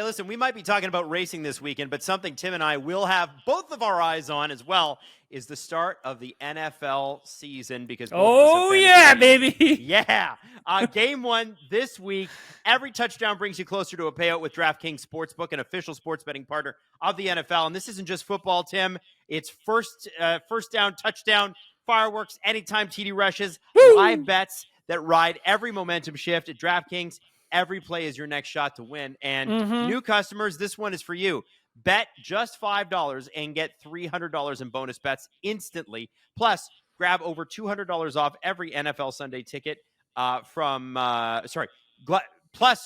listen, we might be talking about racing this weekend, but something Tim and I will have both of our eyes on as well is the start of the NFL season because baby. Yeah. Game 1 this week. Every touchdown brings you closer to a payout with DraftKings Sportsbook, an official sports betting partner of the NFL. And this isn't just football, Tim. It's first down, touchdown, fireworks, anytime TD rushes, live bets that ride every momentum shift at DraftKings. Every play is your next shot to win. And new customers, this one is for you. Bet just $5 and get $300 in bonus bets instantly. Plus, grab over $200 off every NFL Sunday ticket Plus,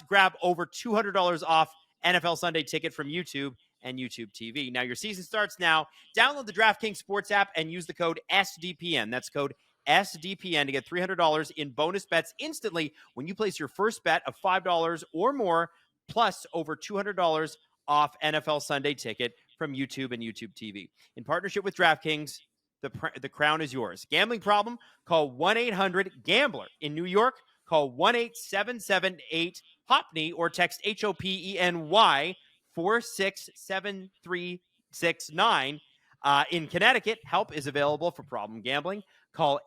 grab over $200 off NFL Sunday ticket from YouTube and YouTube TV. Now, your season starts now. Download the DraftKings Sports app and use the code SDPN. That's code SDPN to get $300 in bonus bets instantly when you place your first bet of $5 or more, plus over $200 off NFL Sunday ticket from YouTube and YouTube TV. In partnership with DraftKings, the crown is yours. Gambling problem? Call 1-800-GAMBLER. In New York, call 1-877-8-HOPNY or text HOPENY 467-369. In Connecticut, help is available for problem gambling. Call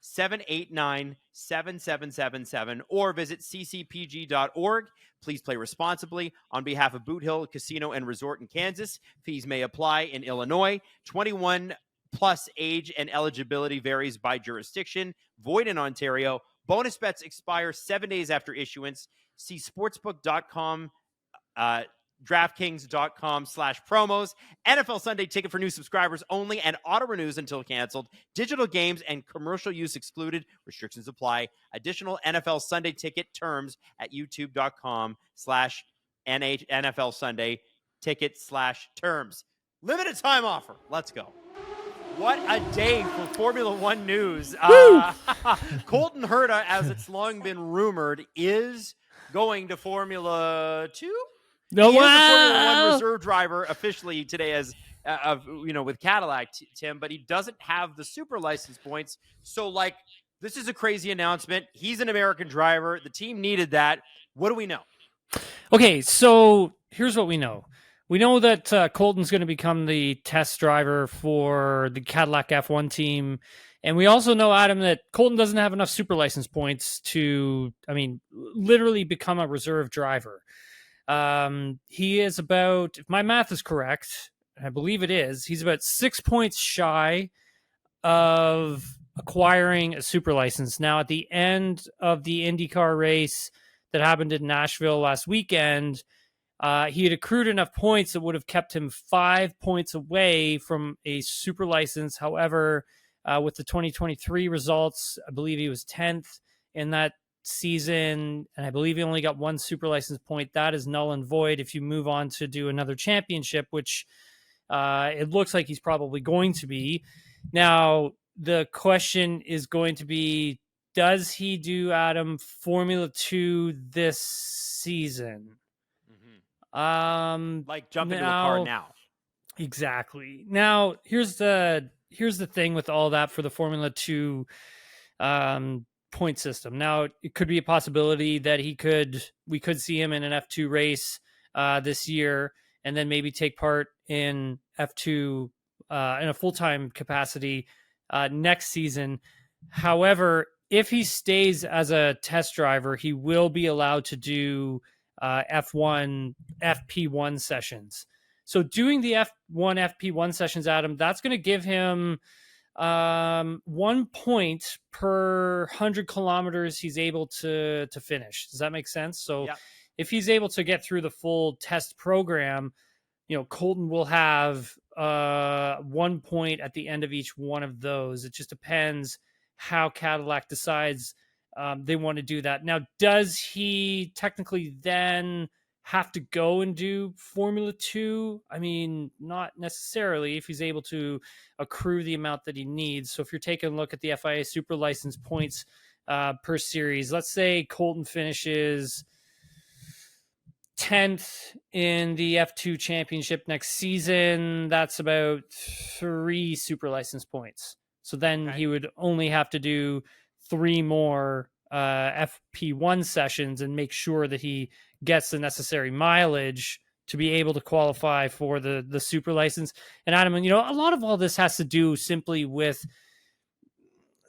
888-789-7777 or visit ccpg.org. Please play responsibly. On behalf of Boot Hill Casino and Resort in Kansas, fees may apply in Illinois. 21 plus age and eligibility varies by jurisdiction. Void in Ontario. Bonus bets expire 7 days after issuance. See sportsbook.com, DraftKings.com/promos. NFL Sunday ticket for new subscribers only and auto renews until canceled. Digital games and commercial use excluded. Restrictions apply. Additional NFL Sunday ticket terms at youtube.com/NFL Sunday ticket/terms. Limited time offer. Let's go. What a day for Formula One news. Colton Herta, as it's long been rumored, is going to Formula 2. No, he is the Formula 1 reserve driver officially today as with Cadillac, Tim, but he doesn't have the super license points. So, this is a crazy announcement. He's an American driver. The team needed that. What do we know? Okay, so here's what we know. We know that Colton's going to become the test driver for the Cadillac F1 team. And we also know, Adam, that Colton doesn't have enough super license points to, literally become a reserve driver. He is about, if my math is correct, and I believe it is, he's about 6 points shy of acquiring a super license. Now, at the end of the IndyCar race that happened in Nashville last weekend, he had accrued enough points that would have kept him 5 points away from a super license. However, with the 2023 results, I believe he was 10th in that season, and I believe he only got one super license point. That is null and void if you move on to do another championship, which it looks like he's probably going to be. Now, the question is going to be, does he do, Adam, Formula 2 this season? Jump into a car now. Exactly. Now, here's the thing with all that for the Formula 2 point system. Now, it could be a possibility that we could see him in an F2 race this year, and then maybe take part in F2 in a full-time capacity next season. However, if he stays as a test driver, he will be allowed to do FP1 sessions. So doing the F1 FP1 sessions, Adam, that's going to give him 1 point per 100 kilometers he's able to finish. Does that make sense? So if he's able to get through the full test program, Colton will have 1 point at the end of each one of those. It just depends how Cadillac decides they want to do that. Now, does he technically then have to go and do Formula 2? Not necessarily if he's able to accrue the amount that he needs. So if you're taking a look at the FIA super license points per series, let's say Colton finishes 10th in the F2 championship next season, that's about 3 super license points. So then he would only have to do 3 more FP1 sessions and make sure that he gets the necessary mileage to be able to qualify for the super license. And Adam, a lot of all this has to do simply with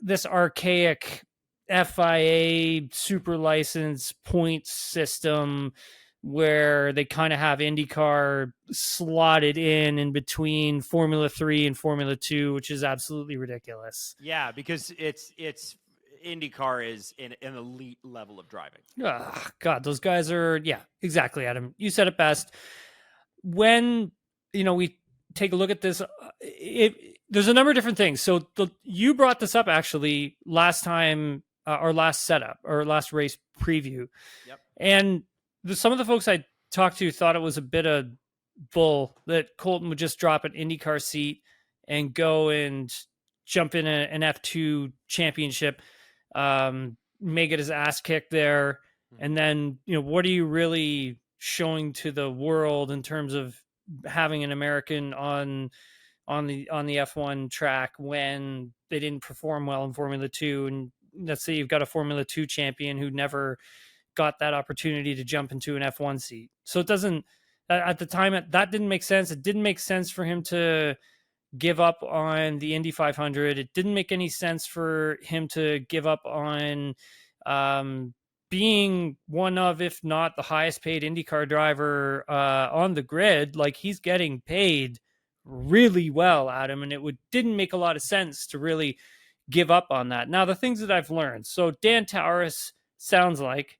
this archaic FIA super license points system where they kind of have IndyCar slotted in between Formula 3 and Formula 2, which is absolutely ridiculous. Yeah, because it's IndyCar is an elite level of driving. Oh, God, those guys are, yeah, exactly, Adam. You said it best. When, we take a look at this, there's a number of different things. So you brought this up actually last time, our last setup, or last race preview. Yep. And some of the folks I talked to thought it was a bit of bull that Colton would just drop an IndyCar seat and go and jump in an F2 championship, may get his ass kicked there. And then, what are you really showing to the world in terms of having an American on the F1 track when they didn't perform well in Formula 2? And let's say you've got a Formula 2 champion who never got that opportunity to jump into an F1 seat. So it doesn't, at the time, that didn't make sense. It didn't make sense for him to give up on the Indy 500. It didn't make any sense for him to give up on being one of, if not the highest paid IndyCar driver on the grid. Like, he's getting paid really well, Adam, and didn't make a lot of sense to really give up on that. Now, the things that I've learned. So Dan Tauris sounds like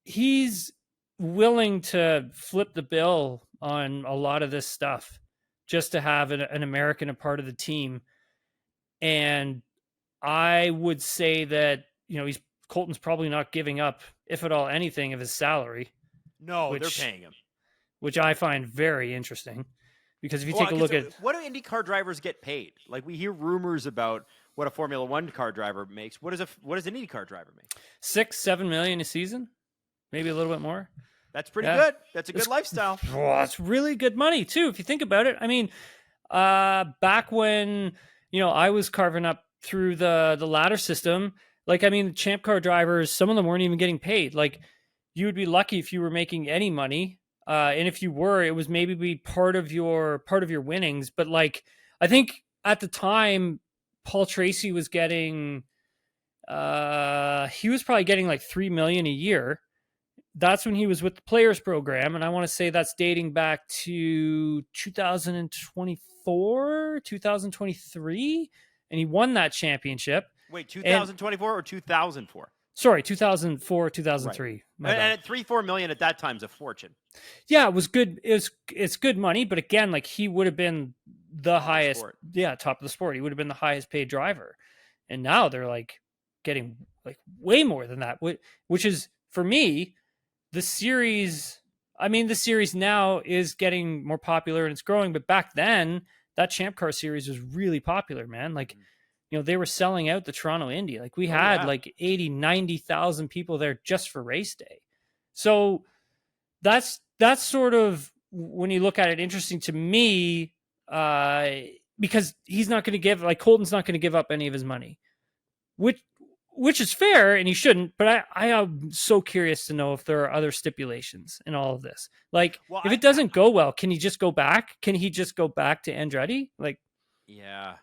he's willing to flip the bill on a lot of this stuff just to have an American a part of the team. And I would say that, Colton's probably not giving up, if at all, anything of his salary. No, they're paying him. Which I find very interesting. Because if you take a look at... What do IndyCar drivers get paid? Like, we hear rumors about what a Formula One car driver makes. What does an IndyCar driver make? 6-7 million a season, maybe a little bit more. That's pretty good. That's a good lifestyle. It's really good money too, if you think about it. I mean, back when I was carving up through the ladder system, the champ car drivers, some of them weren't even getting paid. Like, you would be lucky if you were making any money, and if you were, it was maybe be part of your winnings. But I think at the time, Paul Tracy was getting, he was probably getting like $3 million a year. That's when he was with the Players Program, and I want to say that's dating back to 2024, 2023, and he won that championship. Wait, 2024 or 2004? Sorry, 2004, 2003. Right. And at $3-4 million at that time is a fortune. Yeah, it was good. It's good money, but again, he would have been the highest, top of the sport. He would have been the highest paid driver, and now they're getting way more than that, which is, for me, the series now is getting more popular and it's growing, but back then that Champ Car series was really popular, man. They were selling out the Toronto Indy. We had 80, 90,000 people there just for race day. So that's sort of, when you look at it, interesting to me, because he's not going to give, Colton's not going to give up any of his money, which is fair, and he shouldn't, but I am so curious to know if there are other stipulations in all of this. If it doesn't go well, can he just go back? Can he just go back to Andretti? Yeah.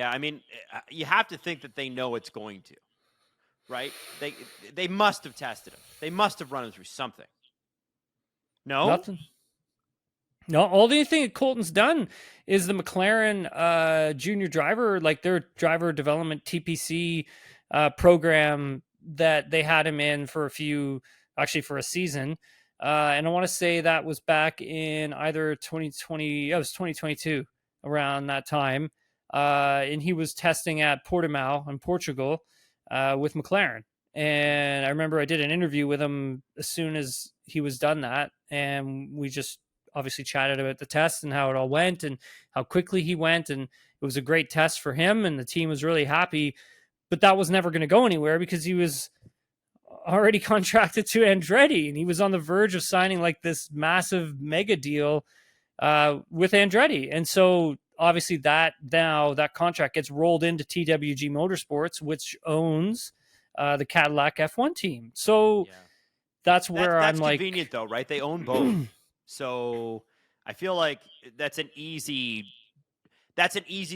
I mean, you have to think that they know it's going to, right? They must have tested him. They must have run him through something. No? Nothing. No, all the thing that Colton's done is the McLaren junior driver, their driver development TPC program that they had him in for a season. And I want to say that was back in either 2020, it was 2022, around that time. And he was testing at Portimao in Portugal with McLaren. And I remember I did an interview with him as soon as he was done that. And we just obviously chatted about the test and how it all went and how quickly he went. And it was a great test for him, and the team was really happy. But that was never going to go anywhere because he was already contracted to Andretti, and he was on the verge of signing this massive mega deal with Andretti. And so obviously that contract gets rolled into TWG Motorsports, which owns the Cadillac F1 team. So that's where I'm That's like, convenient though, right? They own both, so I feel like that's an easy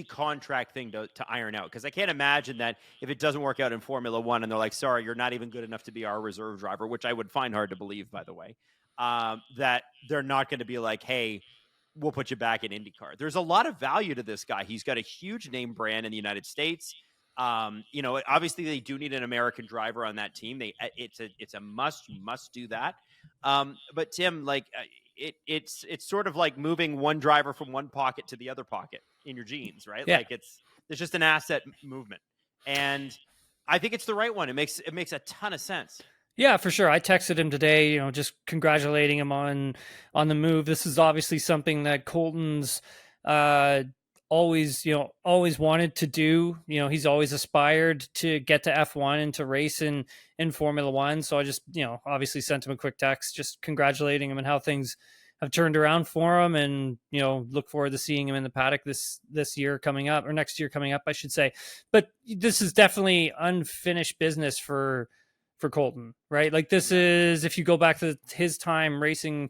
contract thing to iron out, because I can't imagine that if it doesn't work out in Formula One and they're like, sorry, you're not even good enough to be our reserve driver, which I would find hard to believe, by the way, that they're not going to be like, hey, we'll put you back in IndyCar. There's a lot of value to this guy. He's got a huge name brand in the United States. Obviously they do need an American driver on that team. It's a must. You must do that. But Tim, like, it's sort of like moving one driver from one pocket to the other pocket in your jeans, right? yeah. Like it's just an asset movement, and I think it's the right one. It makes a ton of sense. Yeah, for sure. I texted him today, just congratulating him on the move. This is obviously something that Colton's always wanted to do. He's always aspired to get to F1 and to race in Formula One. So I just, obviously sent him a quick text, just congratulating him and how things have turned around for him, and look forward to seeing him in the paddock this year coming up, or next year coming up, I should say. But this is definitely unfinished business for Colton, right? Like, this is, if you go back to his time racing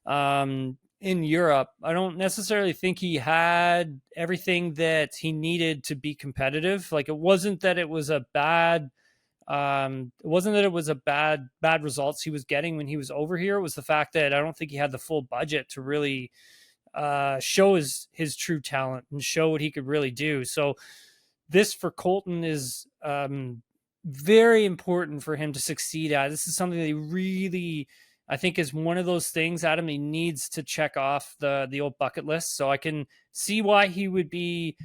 in Europe, I don't necessarily think he had everything that he needed to be competitive. Like, it wasn't that it was a bad results he was getting when he was over here. It was the fact that I don't think he had the full budget to really show his true talent and show what he could really do. So this for Colton is very important for him to succeed at. This is something that he really, I think, is one of those things, Adam, he needs to check off the old bucket list. So I can see why he would be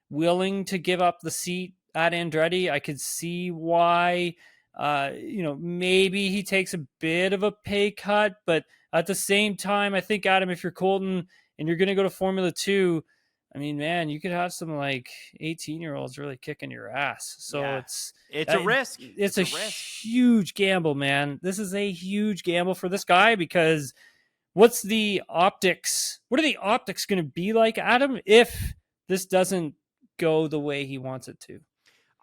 willing to give up the seat at Andretti. I could see why, maybe he takes a bit of a pay cut, but at the same time, I think, Adam, if you're Colton and you're going to go to Formula 2, I mean, man, you could have some like 18-year-olds really kicking your ass. So Yeah. it's a risk. It's a huge gamble, man. This is a huge gamble for this guy, because what's the optics? What are the optics going to be like, Adam, if this doesn't go the way he wants it to?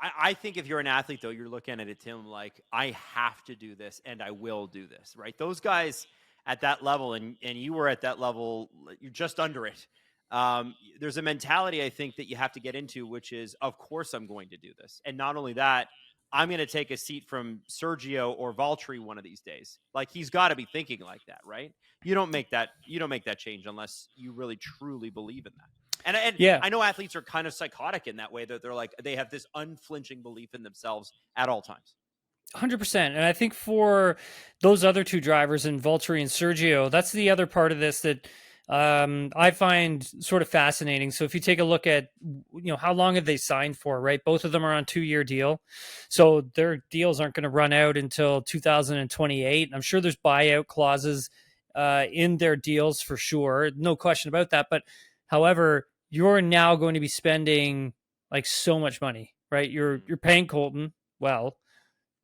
I think if you're an athlete, though, you're looking at it, Tim, like, I have to do this and I will do this, right? Those guys at that level, and you were at that level, you're just under it. There's a mentality, I think, that you have to get into, which is, of course I'm going to do this. And not only that, I'm going to take a seat from Sergio or Valtteri one of these days. Like, he's got to be thinking like that, right? You don't make that change unless you really truly believe in that. And yeah, I know athletes are kind of psychotic in that way, that they're like, they have this unflinching belief in themselves at all times. 100%. And I think for those other two drivers, in Valtteri and Sergio, that's the other part of this that I find sort of fascinating. So if you take a look at, how long have they signed for, right? Both of them are on 2-year deal. So their deals aren't going to run out until 2028. I'm sure there's buyout clauses in their deals for sure. No question about that. But however, you're now going to be spending like so much money, right? You're paying Colton, well,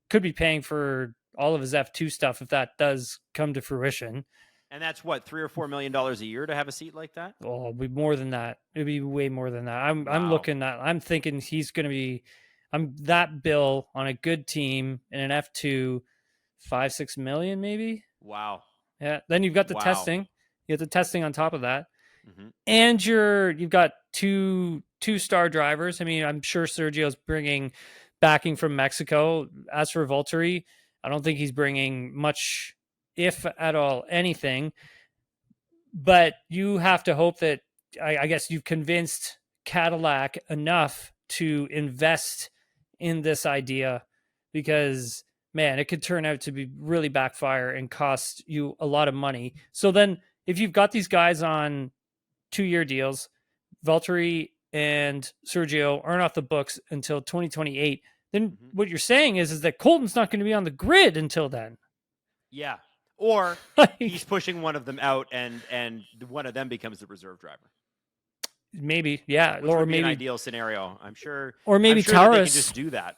could be paying for all of his F2 stuff if that does come to fruition. And that's what, $3 or $4 million a year to have a seat like that? Oh, it'd be more than that. It'd be way more than that. I'm thinking he's going to be, that bill on a good team in an F2, 5-6 million maybe. Wow. Yeah. Then you've got the testing. You have the testing on top of that. Mm-hmm. And you've got two-star drivers. I mean, I'm sure Sergio's bringing backing from Mexico. As for Valtteri, I don't think he's bringing much, if at all, anything. But you have to hope that, I guess, you've convinced Cadillac enough to invest in this idea, because, man, it could turn out to be really backfire and cost you a lot of money. So then if you've got these guys on 2-year deals, Valtteri and Sergio aren't off the books until 2028, then what you're saying is that Colton's not going to be on the grid until then. Yeah. Or he's pushing one of them out, and one of them becomes the reserve driver. Maybe, yeah. Which would be an ideal scenario, I'm sure. Or maybe Taurus can just do that.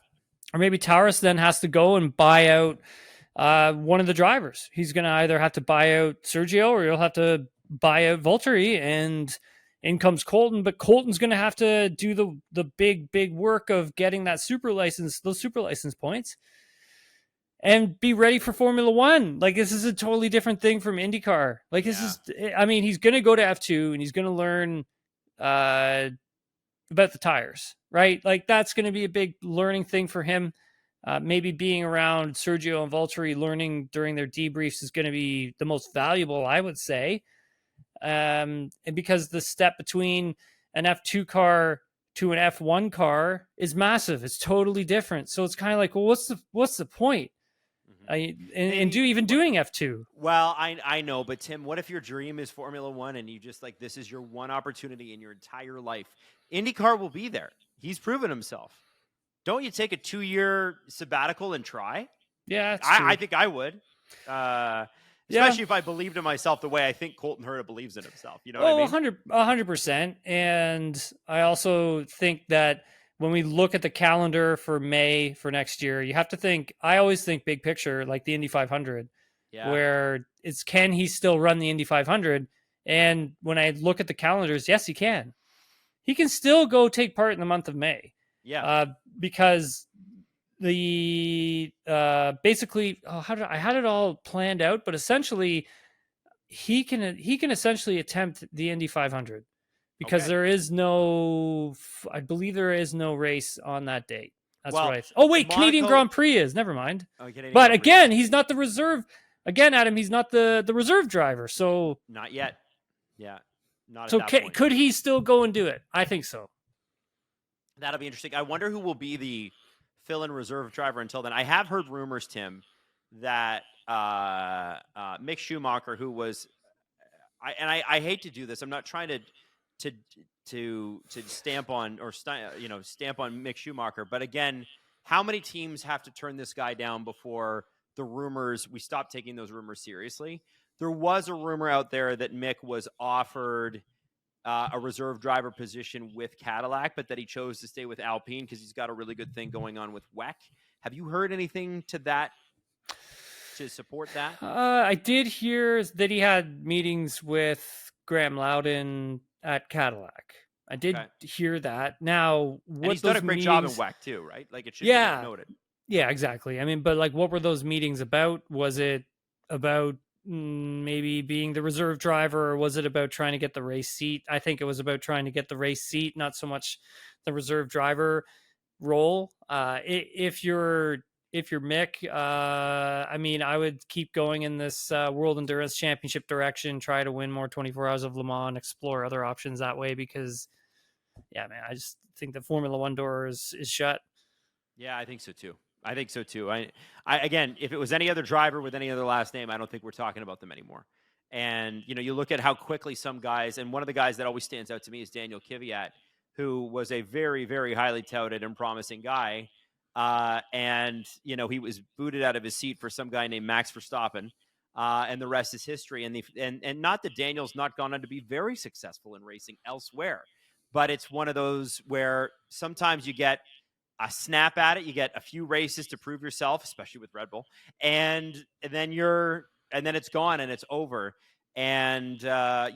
Or maybe Taurus then has to go and buy out one of the drivers. He's going to either have to buy out Sergio, or he'll have to buy out Valtteri, and in comes Colton. But Colton's going to have to do the big work of getting that those super license points. and be ready for Formula One. Like, this is a totally different thing from IndyCar. Like, this is, I mean, he's going to go to F2 and he's going to learn about the tires, right? Like, that's going to be a big learning thing for him. Maybe being around Sergio and Valtteri, learning during their debriefs is going to be the most valuable, I would say. And because the step between an F2 car to an F1 car is massive, it's totally different. So it's kind of like, well, what's the point? Doing F2. Well, I know, but Tim, what if your dream is Formula One and you just like, this is your one opportunity in your entire life? IndyCar will be there. He's proven himself. Don't you take a 2-year sabbatical and try? Yeah, I think I would. Especially if I believed in myself the way I think Colton Herta believes in himself. You know what I mean? 100%. And I also think that when we look at the calendar for May for next year, you have to think, I always think big picture, like the Indy 500, where it's, can he still run the Indy 500? And when I look at the calendars, yes, he can. He can still go take part in the month of May. Yeah. Because the basically, I had it all planned out, but essentially he can essentially attempt the Indy 500 because there is no, I believe there is no race on that date. That's what oh wait, Monaco, Canadian Grand Prix is, never mind. But again, he's not the reserve. Again, Adam, he's not the reserve driver. So not yet. Yeah. Not so could he still go and do it? I think so. That'll be interesting. I wonder who will be the fill-in reserve driver until then. I have heard rumors, Tim, that Mick Schumacher, who was, I hate to do this. I'm not trying to stamp on stamp on Mick Schumacher, but again, how many teams have to turn this guy down before the rumors, we stop taking those rumors seriously? There was a rumor out there that Mick was offered a reserve driver position with Cadillac, but that he chose to stay with Alpine because he's got a really good thing going on with WEC. Have you heard anything to that to support that? I did hear that he had meetings with Graham Loudon at Cadillac. I did hear that. Now, what and he's done a great job in WEC too, right? Like, it should be noted. Yeah, exactly. I mean, but like, what were those meetings about? Was it about maybe being the reserve driver, or was it about trying to get the race seat? I think it was about trying to get the race seat, not so much the reserve driver role. If you're Mick, I mean, I would keep going in this World Endurance Championship direction, try to win more 24 Hours of Le Mans, explore other options that way, because yeah, man, I just think the Formula One door is shut. Yeah, I think so too. I again, if it was any other driver with any other last name, I don't think we're talking about them anymore. And, you look at how quickly some guys, and one of the guys that always stands out to me is Daniel Kvyat, who was a very, very highly touted and promising guy. And, he was booted out of his seat for some guy named Max Verstappen. And the rest is history. And not that Daniel's not gone on to be very successful in racing elsewhere, but it's one of those where sometimes you get a snap at it. You get a few races to prove yourself, especially with Red Bull, and then it's gone and it's over. And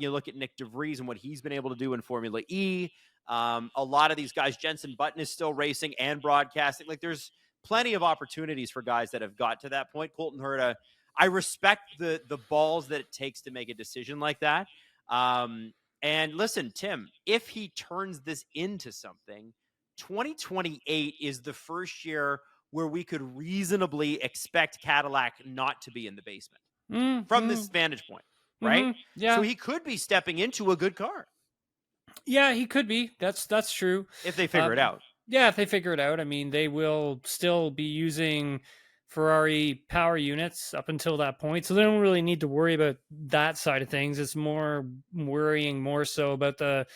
you look at Nick DeVries and what he's been able to do in Formula E. A lot of these guys, Jenson Button is still racing and broadcasting. Like, there's plenty of opportunities for guys that have got to that point. Colton Herta, I respect the balls that it takes to make a decision like that. And listen, Tim, if he turns this into something, 2028 is the first year where we could reasonably expect Cadillac not to be in the basement from this vantage point, right? Yeah. So he could be stepping into a good car. Yeah, he could be. That's true. If they figure it out. Yeah, if they figure it out. I mean, they will still be using Ferrari power units up until that point, so they don't really need to worry about that side of things. It's more worrying more so about the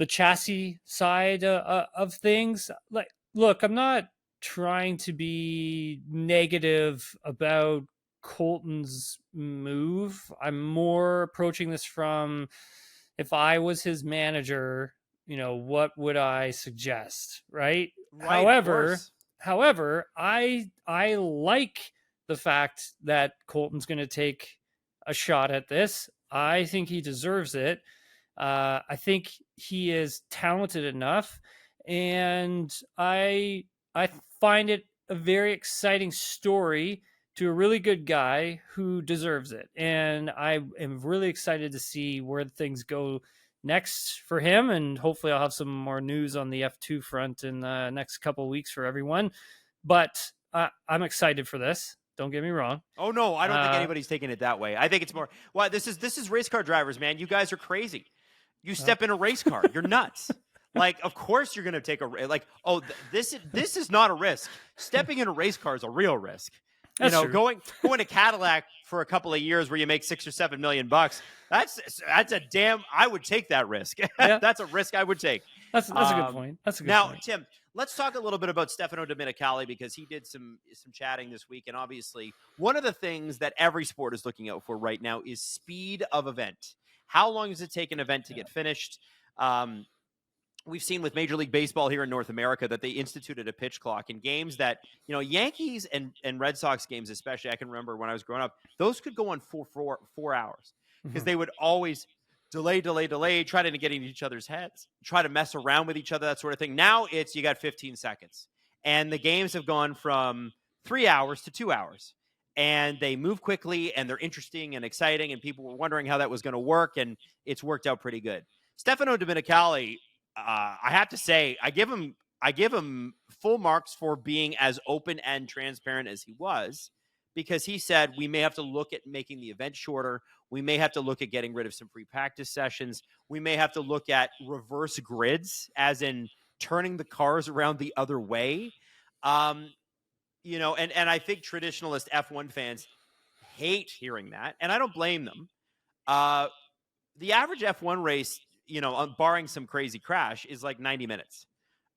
chassis side of things. Like, look, I'm not trying to be negative about Colton's move. I'm more approaching this from, if I was his manager, what would I suggest? Right. However, I like the fact that Colton's going to take a shot at this. I think he deserves it. I think he is talented enough, and I find it a very exciting story to a really good guy who deserves it. And I am really excited to see where things go next for him. And hopefully I'll have some more news on the F2 front in the next couple of weeks for everyone. But I'm excited for this. Don't get me wrong. Oh no, I don't think anybody's taking it that way. I think it's more, well, this is race car drivers, man. You guys are crazy. You step in a race car, you're nuts. Like, of course you're going to take this is not a risk. Stepping in a race car is a real risk. That's true. Going to Cadillac for a couple of years where you make $6 or $7 million. That's I would take that risk. Yeah. That's a risk I would take. That's a good point. That's a good point. Now, Tim, let's talk a little bit about Stefano Domenicali, because he did some chatting this week. And obviously, one of the things that every sport is looking out for right now is speed of event. How long does it take an event to get finished? We've seen with Major League Baseball here in North America that they instituted a pitch clock in games that, Yankees and Red Sox games, especially, I can remember when I was growing up, those could go on for 4 hours because they would always delay, try to get into each other's heads, try to mess around with each other, that sort of thing. Now you got 15 seconds. And the games have gone from 3 hours to 2 hours. And they move quickly, and they're interesting and exciting, and people were wondering how that was going to work, and it's worked out pretty good. Stefano Domenicali, I have to say, I give him full marks for being as open and transparent as he was, because he said we may have to look at making the event shorter. We may have to look at getting rid of some free practice sessions. We may have to look at reverse grids, as in turning the cars around the other way. And I think traditionalist F1 fans hate hearing that, and I don't blame them. The average F1 race, barring some crazy crash, is like 90 minutes.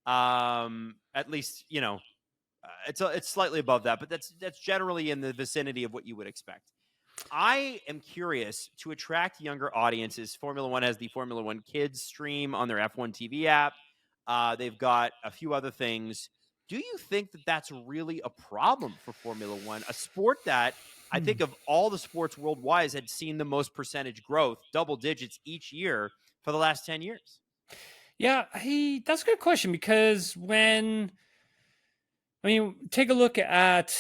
At least, it's slightly above that, but that's generally in the vicinity of what you would expect. I am curious, to attract younger audiences. Formula One has the Formula One Kids stream on their F1 TV app. They've got a few other things. Do you think that that's really a problem for Formula One, a sport that I think of all the sports worldwide had seen the most percentage growth, double digits each year for the last 10 years? Yeah, that's a good question, because take a look at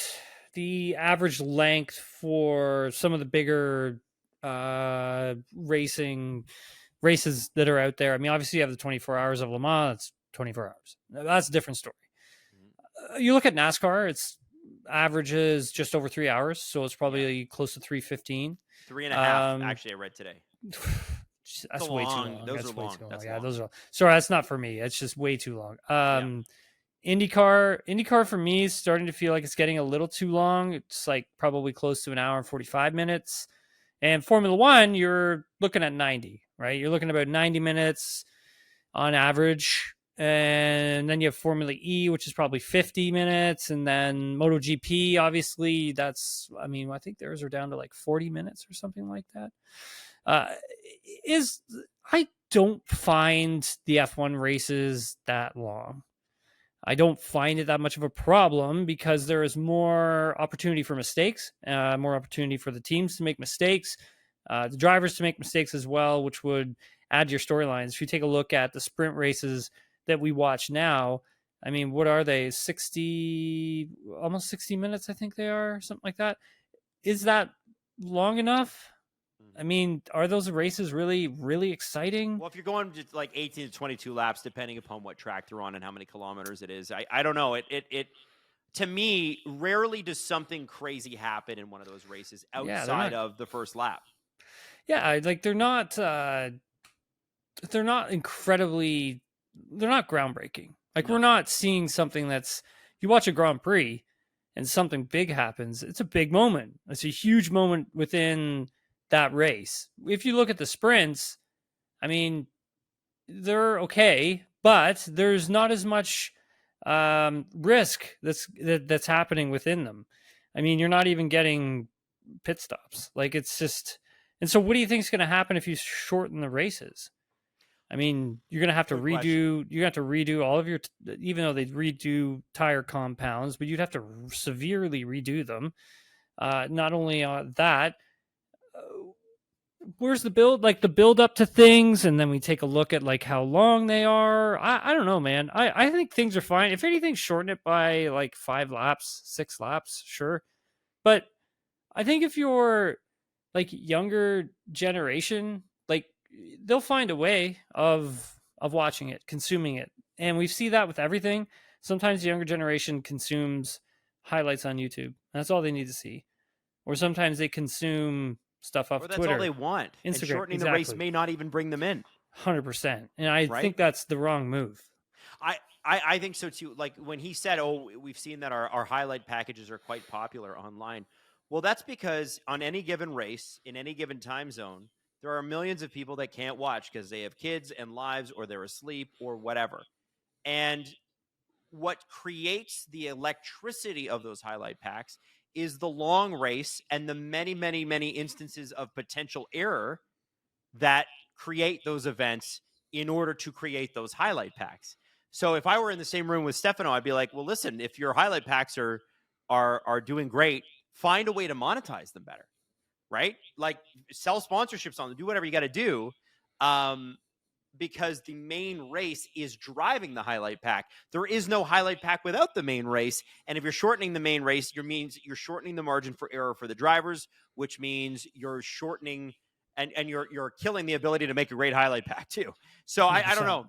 the average length for some of the bigger races that are out there. I mean, obviously you have the 24 hours of Le Mans, it's 24 hours. That's a different story. You look at NASCAR, it's averages just over 3 hours, so it's probably close to 3:15. 3.5, actually, I read today. That's way too long. Those are long. Those are. Sorry, that's not for me. It's just way too long. IndyCar for me is starting to feel like it's getting a little too long. It's like probably close to an hour and 45 minutes. And Formula One, you're looking at 90, right? You're looking at about 90 minutes on average. And then you have Formula E, which is probably 50 minutes. And then MotoGP, obviously, I think theirs are down to like 40 minutes or something like that. I don't find the F1 races that long. I don't find it that much of a problem, because there is more opportunity for mistakes, more opportunity for the teams to make mistakes, the drivers to make mistakes as well, which would add to your storylines. If you take a look at the sprint races that we watch now, I mean, what are they? Almost 60 minutes, I think they are, something like that. Is that long enough? I mean, are those races really, really exciting? Well, if you're going to like 18 to 22 laps, depending upon what track they're on and how many kilometers it is, I don't know. It to me, rarely does something crazy happen in one of those races outside of the first lap. Yeah, like they're not incredibly, they're not groundbreaking. Like, we're not seeing something that's, you watch a Grand Prix and something big happens, it's a big moment. It's a huge moment within that race. If you look at the sprints, I mean, they're okay, but there's not as much risk that's happening within them. I mean, you're not even getting pit stops. Like, it's just, and so what do you think is going to happen if you shorten the races? I mean, you're going to have to redo all of your, even though they redo tire compounds, but you'd have to severely redo them. Not only that, where's the build? Like the build up to things, and then we take a look at like how long they are. I don't know, man. I think things are fine. If anything, shorten it by like 5 laps, 6 laps, sure. But I think if you're like younger generation, like they'll find a way of watching it, consuming it. And we see that with everything. Sometimes the younger generation consumes highlights on YouTube. That's all they need to see. Or sometimes they consume stuff off Or that's Twitter, all they want. Instagram. And shortening the exactly. race may not even bring them in. 100%. And I Right? think that's the wrong move. I think so too. Like when he said, "Oh, we've seen that our highlight packages are quite popular online." Well, that's because on any given race in any given time zone, there are millions of people that can't watch because they have kids and lives, or they're asleep, or whatever. And what creates the electricity of those highlight packs is the long race and the many, many, many instances of potential error that create those events in order to create those highlight packs. So if I were in the same room with Stefano, I'd be like, well, listen, if your highlight packs are doing great, find a way to monetize them better, right? Like sell sponsorships on them, do whatever you got to do, because the main race is driving the highlight pack. There is no highlight pack without the main race, and if you're shortening the main race, you're shortening the margin for error for the drivers, which means you're shortening and you're killing the ability to make a great highlight pack too. So I don't know.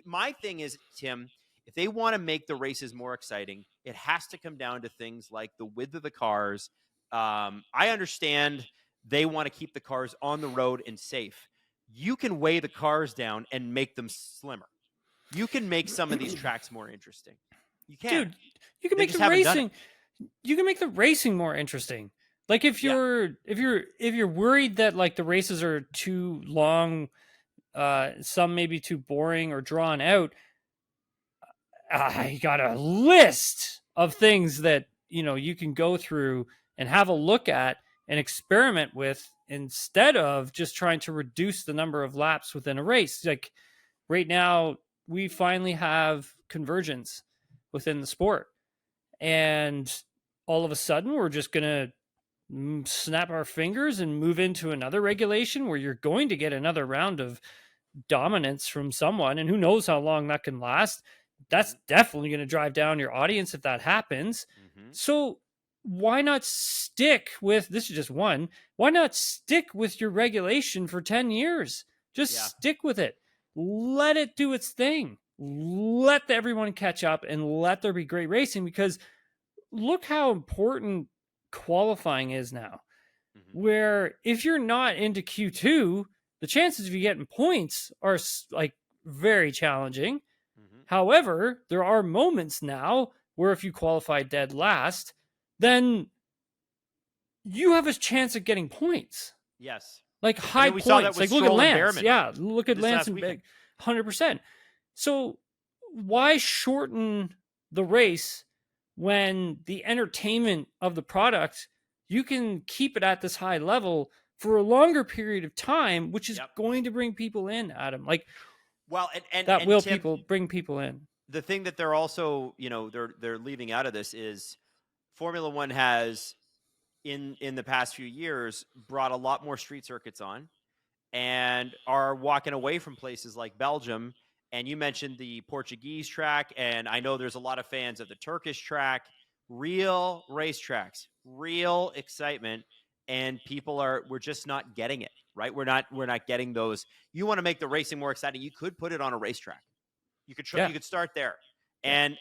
My thing is, Tim, if they want to make the races more exciting, it has to come down to things like the width of the cars. I understand they want to keep the cars on the road and safe. You can weigh the cars down and make them slimmer. You can make some of these tracks more interesting. You can. Dude, you can make the racing. You can make the racing more interesting. Like if you're worried that like the races are too long, some maybe too boring or drawn out, I got a list of things that you can go through and have a look at and experiment with instead of just trying to reduce the number of laps within a race. Like right now, we finally have convergence within the sport, and all of a sudden, we're just gonna snap our fingers and move into another regulation where you're going to get another round of dominance from someone, and who knows how long that can last. That's definitely going to drive down your audience if that happens. So why not stick with, this is just one, why not stick with your regulation for 10 years? Just stick with it. Let it do its thing. Let everyone catch up and let there be great racing, because look how important qualifying is now, where if you're not into Q2, the chances of you getting points are like very challenging. However, there are moments now where if you qualify dead last, then you have a chance of getting points. Yes. Like high points. Like look at Lance. Yeah, look at Lance and Big. 100%. So why shorten the race when the entertainment of the product, you can keep it at this high level for a longer period of time, which is going to bring people in, Adam. Like, well, and Tim, bring people in. The thing that they're also, they're leaving out of this is Formula One has in the past few years brought a lot more street circuits on, and are walking away from places like Belgium. And you mentioned the Portuguese track, and I know there's a lot of fans of the Turkish track. Real racetracks, real excitement, and we're just not getting it, right? We're not getting those. You want to make the racing more exciting, you could put it on a racetrack. You could you could start there. And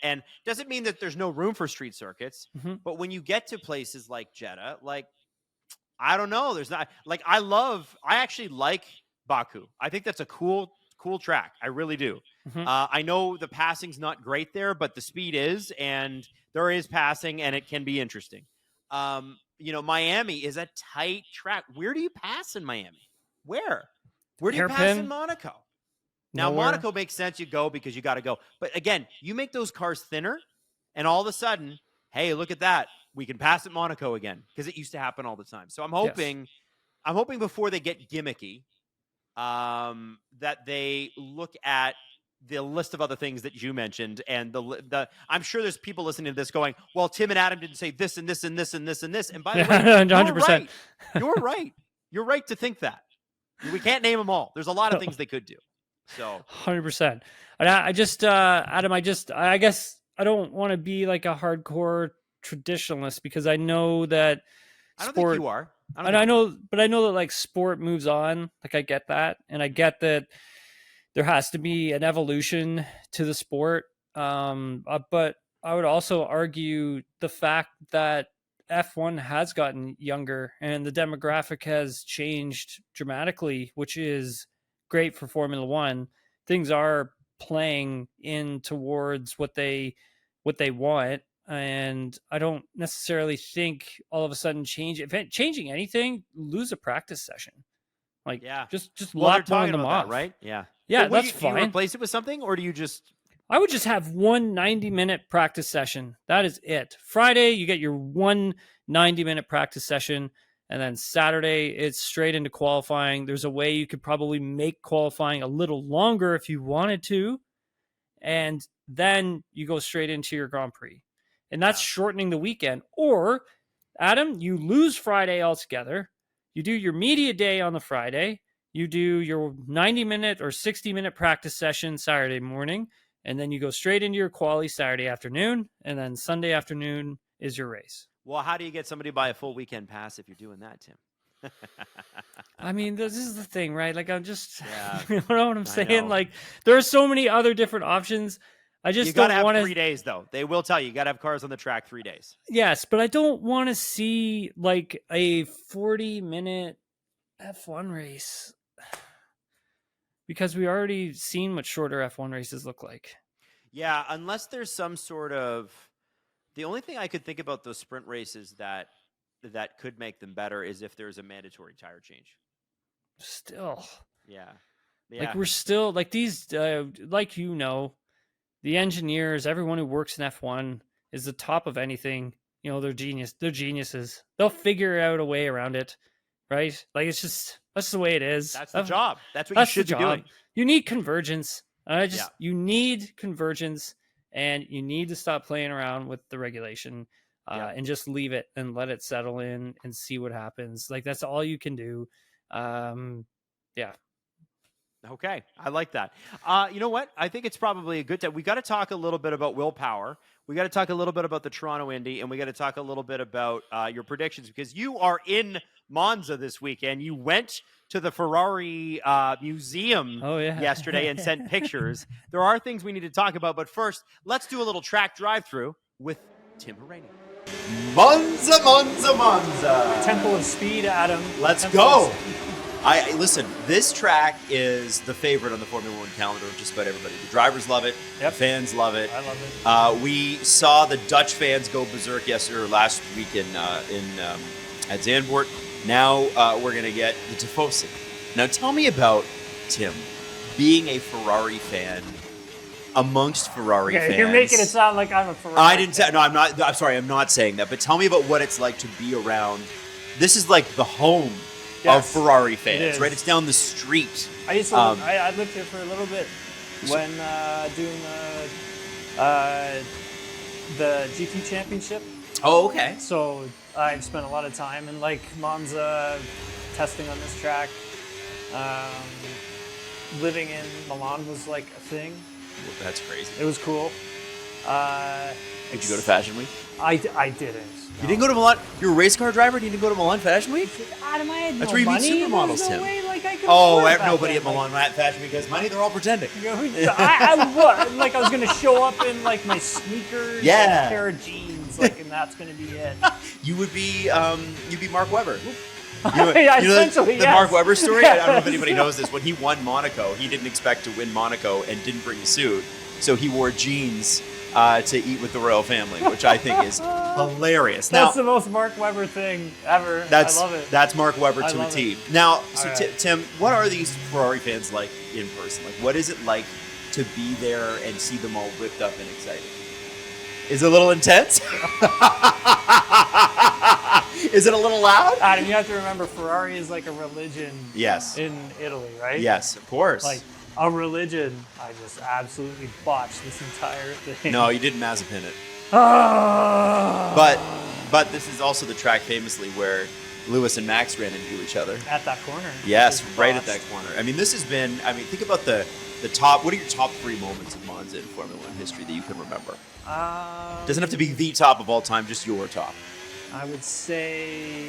doesn't mean that there's no room for street circuits, but when you get to places like Jeddah, like I don't know, there's not like I actually like Baku. I think that's a cool track. I really do. I know the passing's not great there, but the speed is, and there is passing, and it can be interesting. Miami is a tight track. Where do you pass in Miami? Where do you pass in Monaco? Now, Monaco makes sense. You go because you got to go. But again, you make those cars thinner, and all of a sudden, hey, look at that. We can pass at Monaco again, because it used to happen all the time. So I'm hoping before they get gimmicky, that they look at the list of other things that you mentioned, and I'm sure there's people listening to this going, well, Tim and Adam didn't say this and this and this and this and this. And by the way, 100%. You're right. You're right to think that. We can't name them all. There's a lot of things they could do. So 100%. And I just, Adam, I guess I don't want to be like a hardcore traditionalist because I know that I don't sport, think you are. I know that like sport moves on. Like I get that. And I get that there has to be an evolution to the sport. But I would also argue the fact that F1 has gotten younger and the demographic has changed dramatically, which is great for Formula One. Things are playing in towards what they want. And I don't necessarily think all of a sudden changing anything, lose a practice session. Like, just lock one of them off. That, right? Yeah. Yeah, that's fine. Do you replace it with something, or do you just... I would just have one 90-minute practice session. That is it. Friday, you get your one 90-minute practice session, and then Saturday, it's straight into qualifying. There's a way you could probably make qualifying a little longer if you wanted to, and then you go straight into your Grand Prix. And that's shortening the weekend. Or, Adam, you lose Friday altogether. You do your media day on the Friday. You do your 90-minute or 60-minute practice session Saturday morning, and then you go straight into your quali Saturday afternoon, and then Sunday afternoon is your race. Well, how do you get somebody to buy a full weekend pass if you're doing that, Tim? I mean, this is the thing, right? Like, I'm just, you know what I'm saying? Like, there are so many other different options. I just don't want to. 3 days, though. They will tell you got to have cars on the track 3 days. Yes, but I don't want to see like a 40-minute F1 race because we already seen what shorter F1 races look like. Yeah, unless there's some sort of. The only thing I could think about those sprint races that could make them better is if there's a mandatory tire change. Still. Yeah. Like we're still like these, like, you know, the engineers, everyone who works in F1 is the top of anything. You know, they're geniuses. They'll figure out a way around it, right? Like that's the way it is. That's the job. That's what you should be doing. You need convergence. You need convergence, and you need to stop playing around with the regulation and just leave it and let it settle in and see what happens. Like that's all you can do. Yeah. Okay, I like that. You know what? I think it's probably a good time. We got to talk a little bit about willpower. We got to talk a little bit about the Toronto Indy, and we got to talk a little bit about your predictions because you are in Monza this weekend. You went to the Ferrari museum yesterday and sent pictures. There are things we need to talk about, but first, let's do a little track drive-through with Tim Hauraney. Monza, Monza, Monza. Temple of Speed, Adam. Let's go. Listen, this track is the favorite on the Formula One calendar of just about everybody. The drivers love it. Yep. The fans love it. I love it. We saw the Dutch fans go berserk last week at Zandvoort. Now we're going to get the Tifosi. Now tell me about, Tim, being a Ferrari fan amongst Ferrari fans. You're making it sound like I'm a Ferrari I didn't say, no, I'm not. I'm sorry, I'm not saying that. But tell me about what it's like to be around. This is like the home of Ferrari fans, right? It's down the street. I used to. I lived here for a little bit when doing the GT Championship. Oh, okay. So I've spent a lot of time in like Monza, testing on this track. Living in Milan was like a thing. Well, that's crazy. It was cool. Did you go to Fashion Week? I didn't. You didn't go to Milan? You're a race car driver and you didn't go to Milan Fashion Week? Adam, I had That's no where you money. meet supermodels, Tim. Way, like, I could Nobody at Milan Fashion Week has money. They're all pretending. I was going to show up in like my sneakers and a pair of jeans, like, and that's going to be it. You would be, you'd be Mark Webber. Essentially, the Mark Webber story? I don't know if anybody knows this. When he won Monaco, he didn't expect to win Monaco and didn't bring a suit. So he wore jeans to eat with the royal family, which I think is hilarious. That's the most Mark Webber thing ever. I love it. That's Mark Webber to a T. Now, Tim, what are these Ferrari fans like in person? Like, what is it like to be there and see them all whipped up and excited? Is it a little intense? Is it a little loud? Adam, you have to remember Ferrari is like a religion in Italy, right? Yes, of course. Like a religion. I just absolutely botched this entire thing. No, you didn't Mazepin it. Ah. But this is also the track famously where Lewis and Max ran into each other. At that corner. Yes, right at that corner. I mean, this has been. I mean, think about the top. What are your top 3 moments of Monza in Formula One history that you can remember? Doesn't have to be the top of all time, just your top. I would say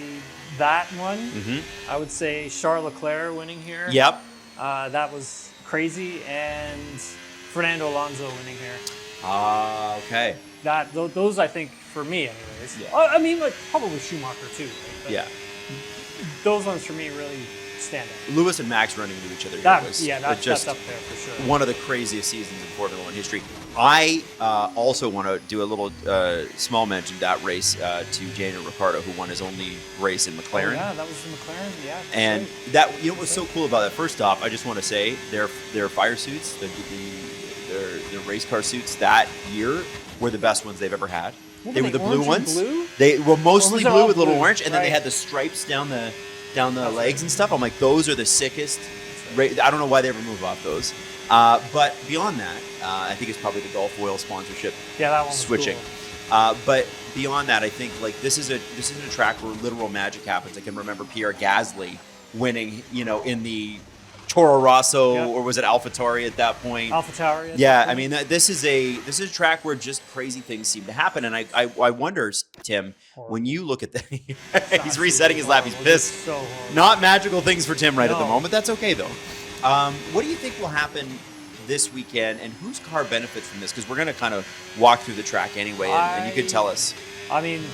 that one. Mm-hmm. I would say Charles Leclerc winning here. Yep. That was crazy, and Fernando Alonso winning here. Okay. Those I think for me, anyways. Yeah. I mean, like probably Schumacher too. Right? But Yeah. Those ones for me really stand out. Lewis and Max running into each other here That's just up there for sure. one of the craziest seasons in Formula One history. I also want to do a little small mention to that race to Daniel Ricciardo, who won his only race in McLaren. Oh, yeah, that was the McLaren. Yeah. And right. that, you know, what's so cool about that? First off, I just want to say their fire suits, their race car suits that year were the best ones they've ever had. They were the blue ones. Blue? They were mostly blue with little orange, and then they Right. had the stripes down the legs and stuff. I'm like, those are the sickest. I don't know why they ever move off those. But beyond that, I think it's probably the Gulf Oil sponsorship Yeah, that one was switching. cool. But beyond that, I think like this is a track where literal magic happens. I can remember Pierre Gasly winning, you know, in the Toro Rosso, Yep. or was it AlphaTauri at that point? AlphaTauri. Yeah, I mean, this is a track where just crazy things seem to happen, and I wonder, Tim, when you look at the, he's resetting his lap, he's pissed. So horrible. Not magical things for Tim right at the No. moment. That's okay though. What do you think will happen this weekend, and whose car benefits from this? Because we're going to kind of walk through the track anyway, and you could tell us. I mean,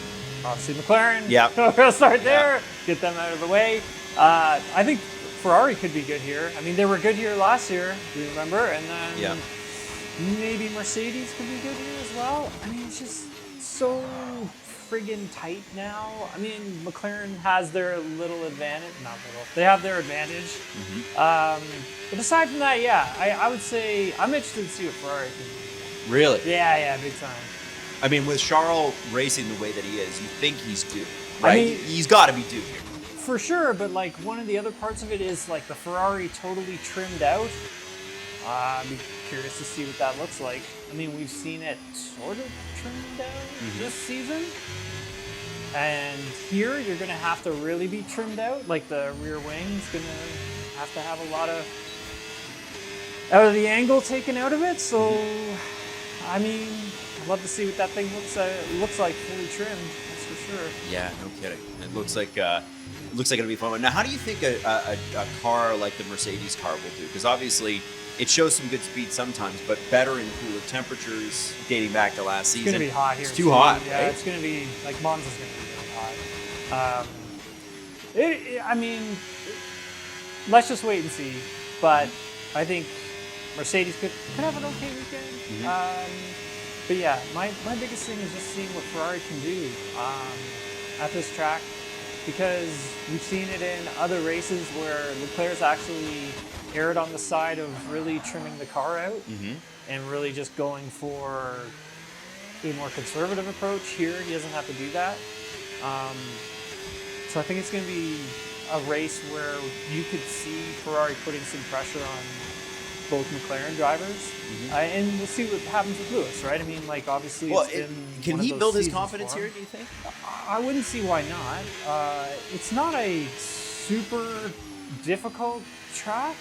obviously McLaren. Yeah. We're going to start there, get them out of the way. I think Ferrari could be good here. I mean, they were good here last year, do you remember? And then maybe Mercedes could be good here as well. I mean, it's just so friggin' tight now. I mean, McLaren has their little advantage. Not little. They have their advantage. But aside from that, yeah, I would say I'm interested to see what Ferrari can do. Really? Yeah, big time. I mean, with Charles racing the way that he is, you think he's due, right? I mean, he's got to be due here. For sure, but like one of the other parts of it is like the Ferrari totally trimmed out. I'd be curious to see what that looks like. I mean, we've seen it sort of trimmed out this season. And here, you're going to have to really be trimmed out. Like the rear wing's going to have a lot of out of the angle taken out of it. So, I mean, I'd love to see what that thing looks like fully trimmed. That's for sure. Yeah, no kidding. It looks like it'll be fun. Now, how do you think a car like the Mercedes car will do? Because obviously, it shows some good speed sometimes, but better in cooler temperatures dating back to last season. It's going to be hot here. It's too hot, Yeah, right? it's going to be, like, Monza's going to be really hot. I mean, let's just wait and see. But I think Mercedes could have an okay weekend. But yeah, my biggest thing is just seeing what Ferrari can do at this track, because we've seen it in other races where Leclerc's actually erred on the side of really trimming the car out and really just going for a more conservative approach. Here, he doesn't have to do that. So I think it's going to be a race where you could see Ferrari putting some pressure on both McLaren drivers, and we'll see what happens with Lewis, right? I mean, like, obviously, can he build his confidence here, do you think? I wouldn't see why not. It's not a super difficult track.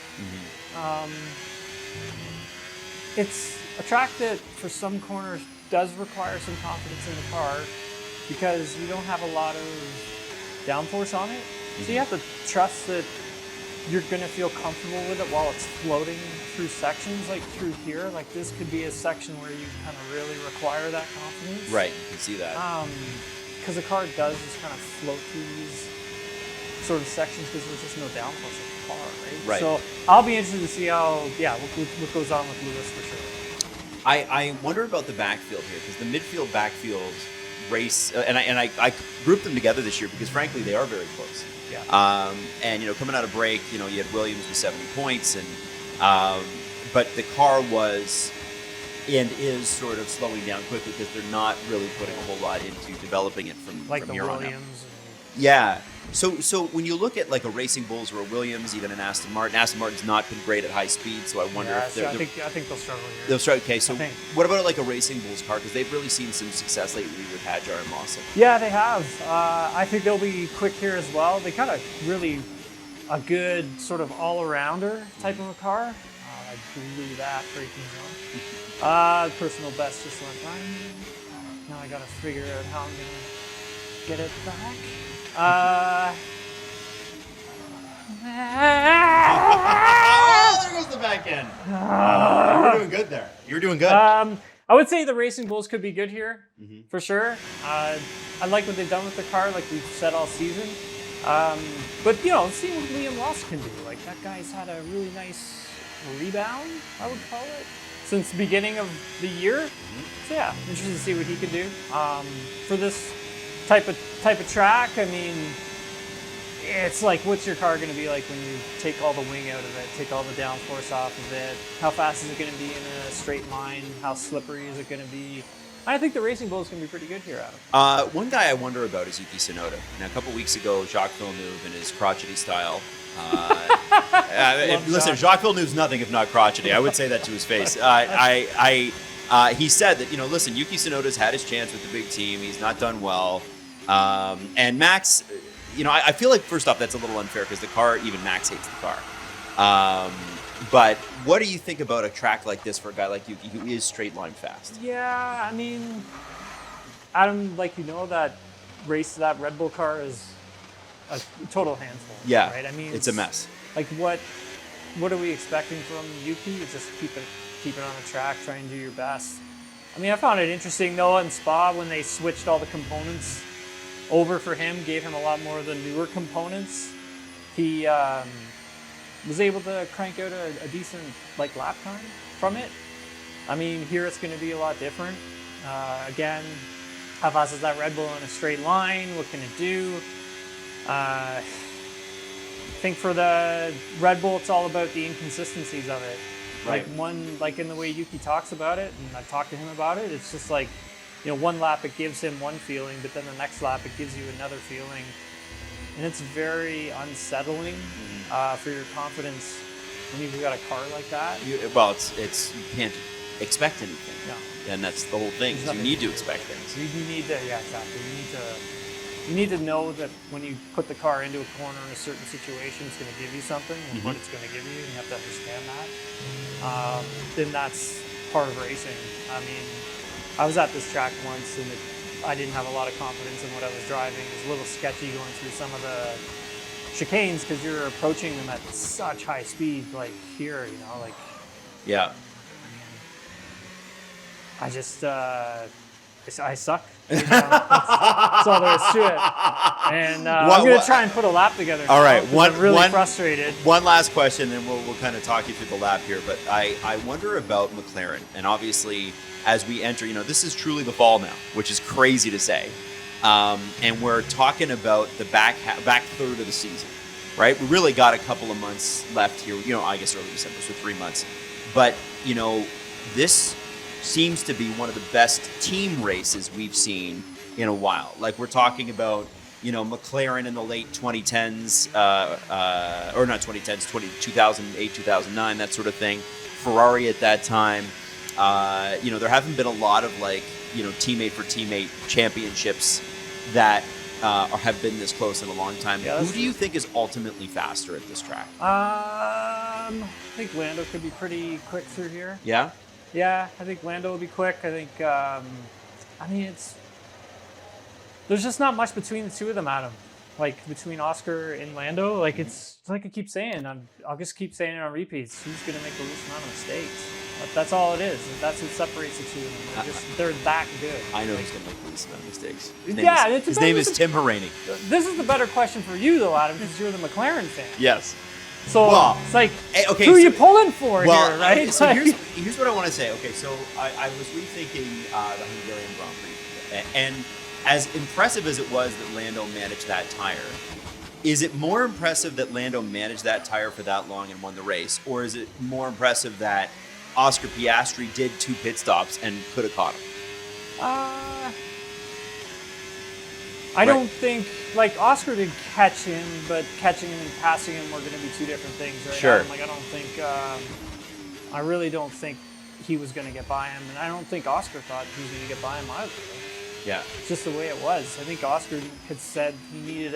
It's a track that, for some corners, does require some confidence in the car because you don't have a lot of downforce on it. So you have to trust that you're going to feel comfortable with it while it's floating through sections, like through here. Like this could be a section where you kind of really require that confidence. Right, you can see that. Because the car does just kind of float through these sort of sections because there's just no downforce of the car, right? Right. So I'll be interested to see what goes on with Lewis for sure. I wonder about the backfield here, because the midfield backfield race, and I grouped them together this year because frankly they are very close. Yeah. And you know, coming out of break, you know, you had Williams with 70 points, and but the car was and is sort of slowing down quickly because they're not really putting a whole lot into developing it from Like from the here on out. Williams. Yeah, So when you look at like a Racing Bulls or a Williams, even an Aston Martin's not been great at high speed. So I wonder Yeah, if so I think they'll struggle here. they'll struggle. Okay, so I think. what about like a Racing Bulls car? Because they've really seen some success lately with Hadjar and Mawson. Yeah, they have. I think they'll be quick here as well. They got a really a good sort of all-arounder type of a car. I blew that braking zone. Personal best just went by. Now I gotta figure out how I'm gonna get it back. Oh, there goes the back end. You were doing good there. You were doing good. I would say the Racing Bulls could be good here, for sure. I like what they've done with the car, like we've said all season. But, you know, see what Liam Lawson can do. Like, that guy's had a really nice rebound, I would call it, since the beginning of the year. So, yeah, interested to see what he can do. For this type of track, I mean, it's like, what's your car going to be like when you take all the wing out of it, take all the downforce off of it? How fast is it going to be in a straight line? How slippery is it going to be? I think the Racing Bulls can be pretty good here, Adam. One guy I wonder about is Yuki Tsunoda. Now, a couple weeks ago, Jacques Villeneuve in his crotchety style. Listen, Jacques Villeneuve's nothing if not crotchety. I would say that to his face. He said that, you know, listen, Yuki Tsunoda's had his chance with the big team. He's not done well. And Max, you know, I feel like, first off, that's a little unfair because the car, even Max hates the car. But what do you think about a track like this for a guy like Yuki who is straight line fast? Yeah, I mean, Adam, like, you know, that that Red Bull car is a total handful. Yeah, right? I mean, it's a mess. Like, what are we expecting from Yuki? It's just keep it on the track, try and do your best. I mean, I found it interesting though in Spa when they switched all the components over for him, gave him a lot more of the newer components. He was able to crank out a decent like lap time from it. I mean, here it's going to be a lot different. Again, how fast is that Red Bull in a straight line? What can it do? I think for the Red Bull, it's all about the inconsistencies of it. Right. Like in the way Yuki talks about it, and I've talked to him about it, it's just like, you know, one lap it gives him one feeling, but then the next lap it gives you another feeling. And it's very unsettling for your confidence when you've got a car like that. You can't expect anything. No. And that's the whole thing. You need to expect things. You need to, yeah, exactly. You need to know that when you put the car into a corner in a certain situation, it's going to give you something, and what it's going to give you, and you have to understand that. Then that's part of racing. I mean, I was at this track once, and I didn't have a lot of confidence in what I was driving. It was a little sketchy going through some of the chicanes because you're approaching them at such high speed, like here, you know, like. Yeah. I just, I suck. You know? That's all there is to it. And I'm going to try and put a lap together now. All right. I'm really frustrated. One last question, and we'll kind of talk you through the lap here. But I wonder about McLaren. And obviously, as we enter, you know, this is truly the fall now, which is crazy to say. And we're talking about the back third of the season, right? We really got a couple of months left here. You know, I guess early December, so 3 months. But, you know, this seems to be one of the best team races we've seen in a while. Like, we're talking about, you know, McLaren in the late 2010s, or not 2010s, 2008, 2009, that sort of thing. Ferrari at that time. You know, there haven't been a lot of, like, you know, teammate for teammate championships that have been this close in a long time. Yeah, who do you think is ultimately faster at this track? I think Lando could be pretty quick through here. Yeah? Yeah, I think Lando will be quick. I think, I mean, there's just not much between the two of them, Adam. Like, between Oscar and Lando, like, it's like I keep saying, I'll just keep saying it on repeats. Who's going to make the least amount of mistakes? That's all it is. That's what separates the two of them. They're that good. I know who's going to make the least amount of mistakes. His His name is Tim Haraney. This is the better question for you, though, Adam, because you're the McLaren fan. Yes. So it's like, okay, who are you pulling for here, right? So here's what I want to say. Okay, so I was rethinking the Hungarian Grand Prix, and as impressive as it was that Lando managed that tire, is it more impressive that Lando managed that tire for that long and won the race, or is it more impressive that Oscar Piastri did 2 pit stops and could have caught him? I don't think, like, Oscar did catch him, but catching him and passing him were going to be two different things, right? Sure. Like, I don't think, I really don't think he was going to get by him, and I don't think Oscar thought he was going to get by him either. Yeah. It's just the way it was. I think Oscar had said he needed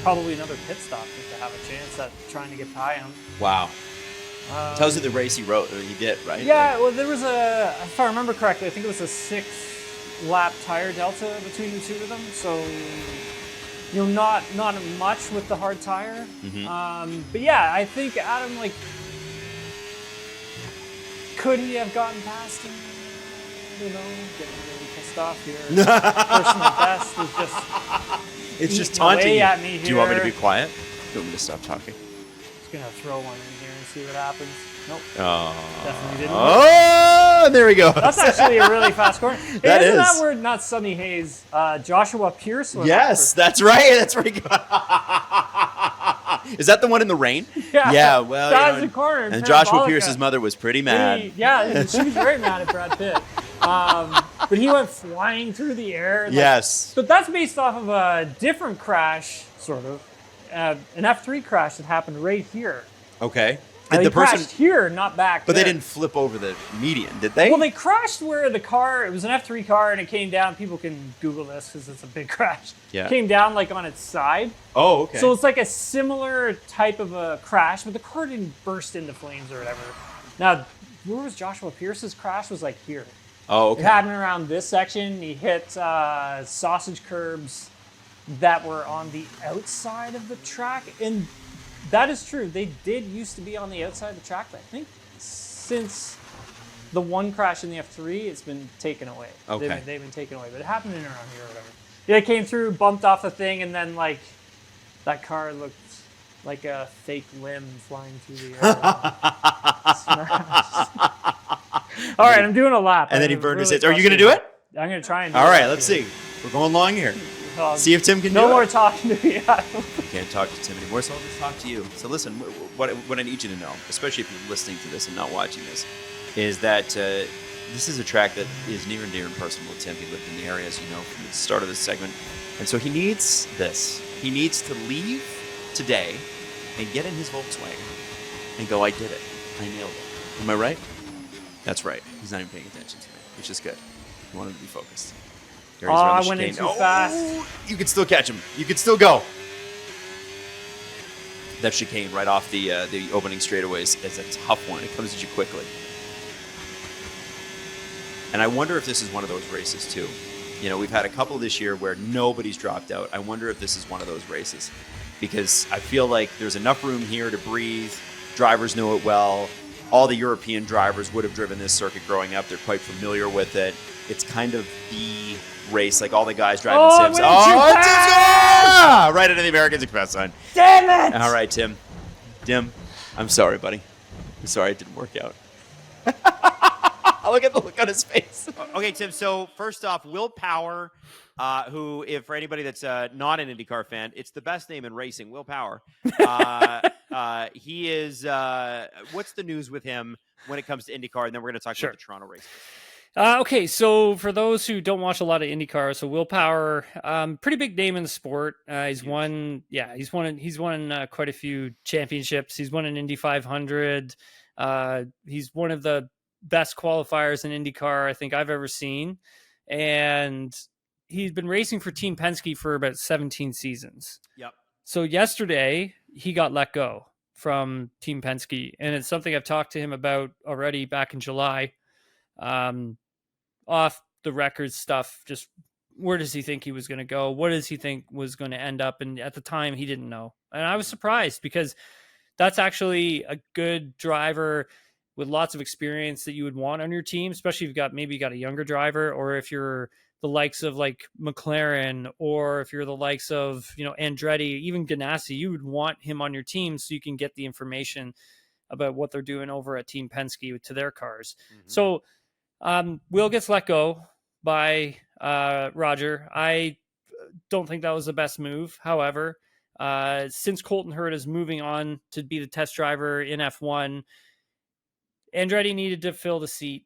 probably another pit stop just to have a chance at trying to get by him. Wow. Tells you the race he wrote, or he did, right? Yeah, well, there was if I remember correctly, I think it was a 6-lap tire delta between the two of them. So, not much with the hard tire. Mm-hmm. But yeah, I think Adam, like, could he have gotten past him? I don't know, getting really pissed off here. Personal best is just It's just eating away taunting you. at me Do you want me to here. be quiet? Do you want me to stop talking? Just gonna throw one in here and see what happens. Nope. Oh. Definitely didn't. Oh, there we go. That's actually a really fast corner. Hey, That isn't is. that where not Sunny Hayes, Joshua Pierce was? Yes, that's right. That's where he got. Is that the one in the rain? Yeah. Yeah, well, That you was know, the corner. in and Joshua Parabolica. Pierce's mother was pretty mad. Yeah, she was very mad at Brad Pitt. But he went flying through the air. Like, Yes. but that's based off of a different crash, sort of. An F3 crash that happened right here. Okay. They Did the person? crashed here, not back But they there. didn't flip over the median, did they? Well, they crashed where the car, it was an F3 car, and it came down. People can Google this because it's a big crash. Yeah. Came down like on its side. Oh, okay. So it's like a similar type of a crash, but the car didn't burst into flames or whatever. Now, where was Joshua Pierce's crash? Was like here. oh, It okay. happened around this section. He hit sausage curbs that were on the outside of the track. And that is true. They did used to be on the outside of the track, but I think since the one crash in the F3, it's been taken away. Okay. They've been taken away, but it happened in around here or whatever. Yeah, it came through, bumped off the thing, and then like that car looked like a fake limb flying through the air. Smashed. All right, I'm doing a lap. And then he I'm burned his really head. Are you going to do it? frustrated. I'm going to try and do All it. right, let's see. We're going long here. See if Tim can No do more it. talking to me. I can't talk to Tim anymore, so I'll just talk to you. So listen, what I need you to know, especially if you're listening to this and not watching this, is that this is a track that is near and dear and personal to Tim. He lived in the area, as you know, from the start of this segment. And so he needs this. He needs to leave today and get in his Volkswagen and go, I did it. I nailed it. Am I right? That's right. He's not even paying attention to me, which is good. I want him to be focused. There he's around the I went in chicane. too fast. You can still catch him. You can still go. That chicane right off the opening straightaways is a tough one. It comes at you quickly. And I wonder if this is one of those races too. You know, we've had a couple this year where nobody's dropped out. I wonder if this is one of those races because I feel like there's enough room here to breathe. Drivers know it well. All the European drivers would have driven this circuit growing up. They're quite familiar with it. It's kind of the race, like all the guys driving Sims. Right into the American Express sign. Damn it! All right, Tim. I'm sorry, buddy. I'm sorry it didn't work out. Look at the look on his face. Okay, Tim. So first off, Will Power, who, if for anybody that's not an IndyCar fan, it's the best name in racing. Will Power. He is. What's the news with him when it comes to IndyCar? And then we're going to talk Sure. about the Toronto race. Okay, so for those who don't watch a lot of IndyCar, so Will Power, pretty big name in the sport. He's won quite a few championships. He's won an Indy 500. He's one of the best qualifiers in IndyCar I think I've ever seen, and he's been racing for Team Penske for about 17 seasons. Yep. So yesterday he got let go from Team Penske, and it's something I've talked to him about already back in July. Off the record stuff, just where does he think he was going to go? What does he think was going to end up? And at the time he didn't know. And I was surprised because that's actually a good driver with lots of experience that you would want on your team, especially if you got a younger driver, or if you're the likes of like McLaren, or if you're the likes of, Andretti, even Ganassi, you would want him on your team so you can get the information about what they're doing over at Team Penske to their cars. Mm-hmm. So Will gets let go by Roger. I don't think that was the best move. However, since Colton Herta is moving on to be the test driver in F1, Andretti needed to fill the seat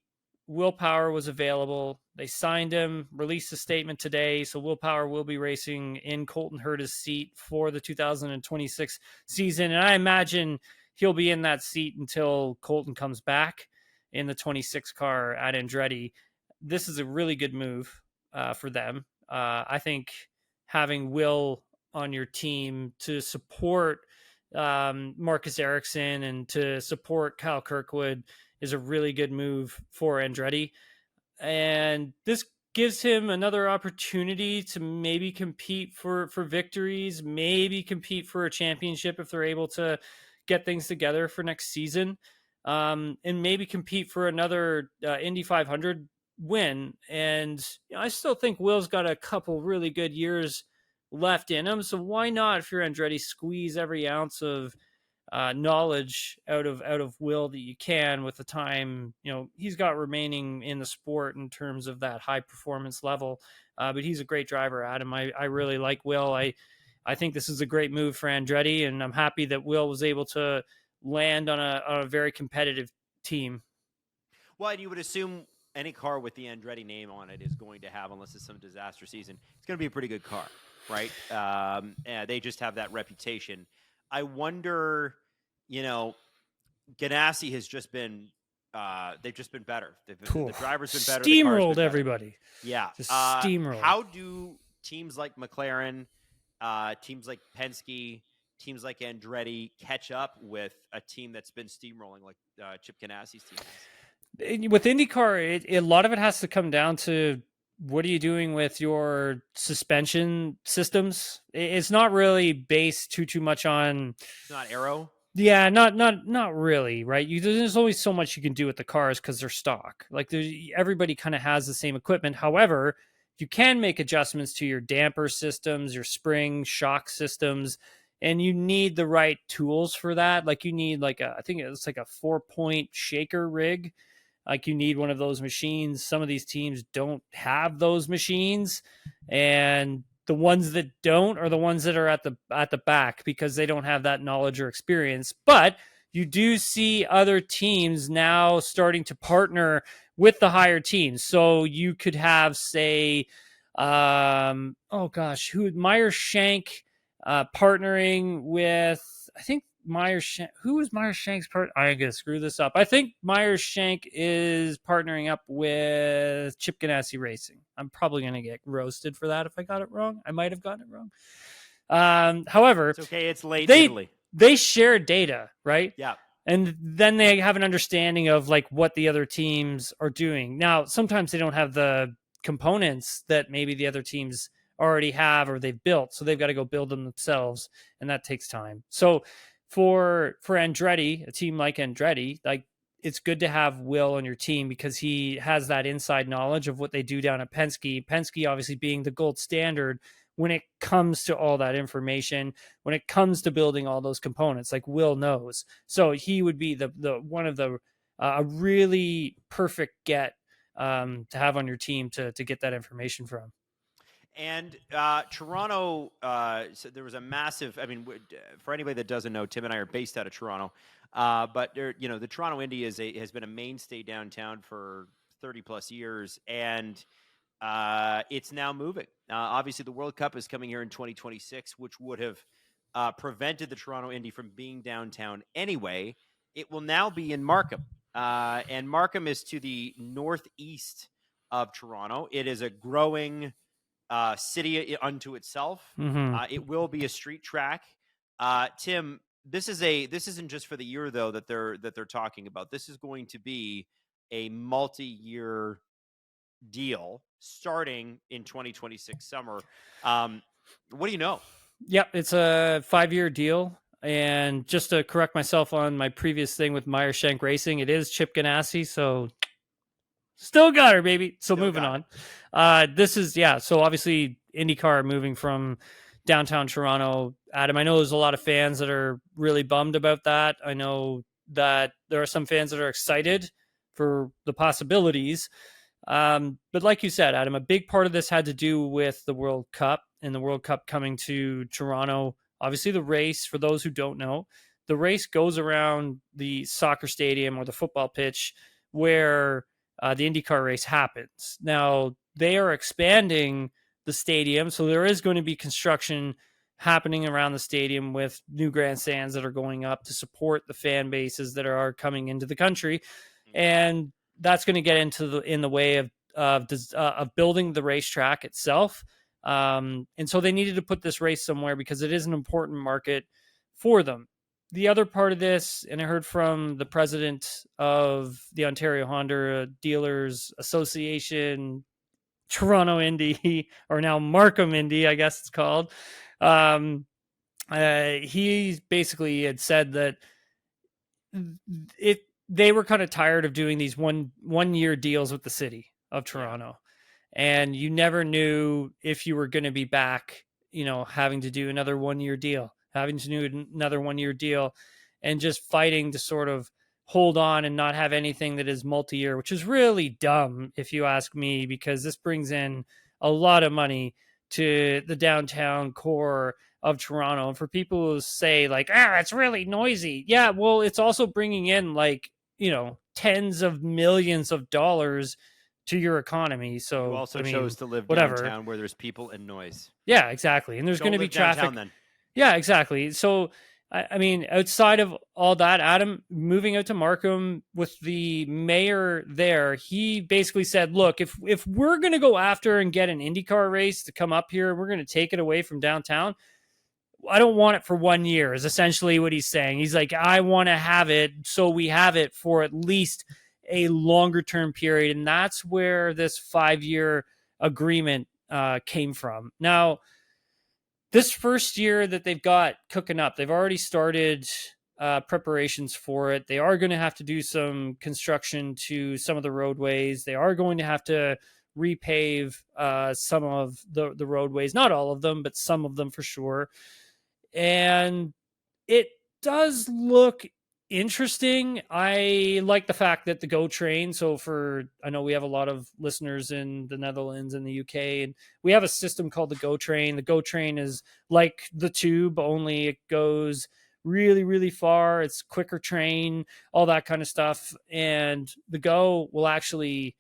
Will Power was available. They signed him, released a statement today. So Will Power will be racing in Colton Herta's seat for the 2026 season. And I imagine he'll be in that seat until Colton comes back in the 26 car at Andretti. This is a really good move for them. I think having Will on your team to support Marcus Ericsson and to support Kyle Kirkwood is a really good move for Andretti. And this gives him another opportunity to maybe compete for victories, maybe compete for a championship if they're able to get things together for next season, and maybe compete for another Indy 500 win. And I still think Will's got a couple really good years left in him. So why not, if you're Andretti, squeeze every ounce of knowledge out of Will that you can with the time he's got remaining in the sport in terms of that high performance level. But he's a great driver, Adam. I really like Will. I think this is a great move for Andretti, and I'm happy that Will was able to land on a very competitive team. Well, and you would assume any car with the Andretti name on it is going to have, unless it's some disaster season, it's going to be a pretty good car, right? They just have that reputation. I wonder, Ganassi has just been, they've just been better. The driver's been better. Steamrolled everybody. Yeah. Just steamrolled. How do teams like McLaren, teams like Penske, teams like Andretti catch up with a team that's been steamrolling like Chip Ganassi's team? With IndyCar, a lot of it has to come down to what are you doing with your suspension systems. It's not really based too much on. It's not aero. Yeah, not really, right? There's always so much you can do with the cars because they're stock. Like everybody kind of has the same equipment. However, you can make adjustments to your damper systems, your spring shock systems, and you need the right tools for that. Like you need I think it's like a 4-point shaker rig. Like you need one of those machines. Some of these teams don't have those machines, and the ones that don't are the ones that are at the back because they don't have that knowledge or experience. But you do see other teams now starting to partner with the higher teams. So you could have, say, Meyer Shank partnering with, I think, who is Meyer Shank's part? I'm going to screw this up. I think Meyer Shank is partnering up with Chip Ganassi Racing. I'm probably going to get roasted for that if I got it wrong. I might have gotten it wrong. However, it's okay. It's late in Italy. They share data, right? Yeah. And then they have an understanding of like what the other teams are doing. Now, sometimes they don't have the components that maybe the other teams already have or they've built. So they've got to go build them themselves. And that takes time. So for Andretti, a team like Andretti, like it's good to have Will on your team because he has that inside knowledge of what they do down at Penske. Penske obviously being the gold standard when it comes to all that information, when it comes to building all those components, like Will knows. So he would be the one of the a really perfect get to have on your team to get that information from. And Toronto, so there was a massive, for anybody that doesn't know, Tim and I are based out of Toronto, but the Toronto Indy has been a mainstay downtown for 30 plus years, and it's now moving. Obviously, the World Cup is coming here in 2026, which would have prevented the Toronto Indy from being downtown anyway. It will now be in Markham, and Markham is to the northeast of Toronto. It is a growing city unto itself. Mm-hmm. It will be a street track. Tim, this isn't just for the year though that they're talking about. This is going to be a multi-year deal starting in 2026 summer. What do you know? Yep, it's a 5-year deal. And just to correct myself on my previous thing with Meyer Shank Racing, it is Chip Ganassi, so still got her, baby. So moving on. This is, so obviously IndyCar moving from downtown Toronto. Adam, I know there's a lot of fans that are really bummed about that. I know that there are some fans that are excited for the possibilities. But like you said, Adam, a big part of this had to do with the World Cup and the World Cup coming to Toronto. Obviously, the race, for those who don't know, the race goes around the soccer stadium or the football pitch where the IndyCar race happens. Now, they are expanding the stadium, so there is going to be construction happening around the stadium with new grandstands that are going up to support the fan bases that are coming into the country, and that's going to get in the way of building the racetrack itself. And so they needed to put this race somewhere because it is an important market for them. The other part of this, and I heard from the president of the Ontario Honda Dealers Association, Toronto Indy, or now Markham Indy, I guess it's called. He basically had said that they were kind of tired of doing these one year deals with the city of Toronto, and you never knew if you were going to be back, having to do another 1 year deal, and just fighting to sort of hold on and not have anything that is multi-year, which is really dumb if you ask me, because this brings in a lot of money to the downtown core of Toronto. And for people who say like, it's really noisy. Yeah, well, it's also bringing in tens of millions of dollars to your economy. So you also chose to live whatever. downtown where there's people and noise. Yeah, exactly. And there's going to be traffic. Downtown, then. Yeah, exactly. So, I mean, outside of all that, Adam moving out to Markham with the mayor there, he basically said, look, if we're going to go after and get an IndyCar race to come up here, we're going to take it away from downtown. I don't want it for 1 year is essentially what he's saying. He's like, I want to have it so we have it for at least a longer term period. And that's where this 5-year agreement came from. Now, this first year that they've got cooking up, they've already started preparations for it. They are going to have to do some construction to some of the roadways. They are going to have to repave some of the roadways, not all of them, but some of them for sure. And it does look interesting. I like the fact that the GO train, I know we have a lot of listeners in the Netherlands and the UK, and we have a system called the GO train. The GO train is like the tube, only it goes really, really far. It's quicker train, all that kind of stuff. And the GO will actually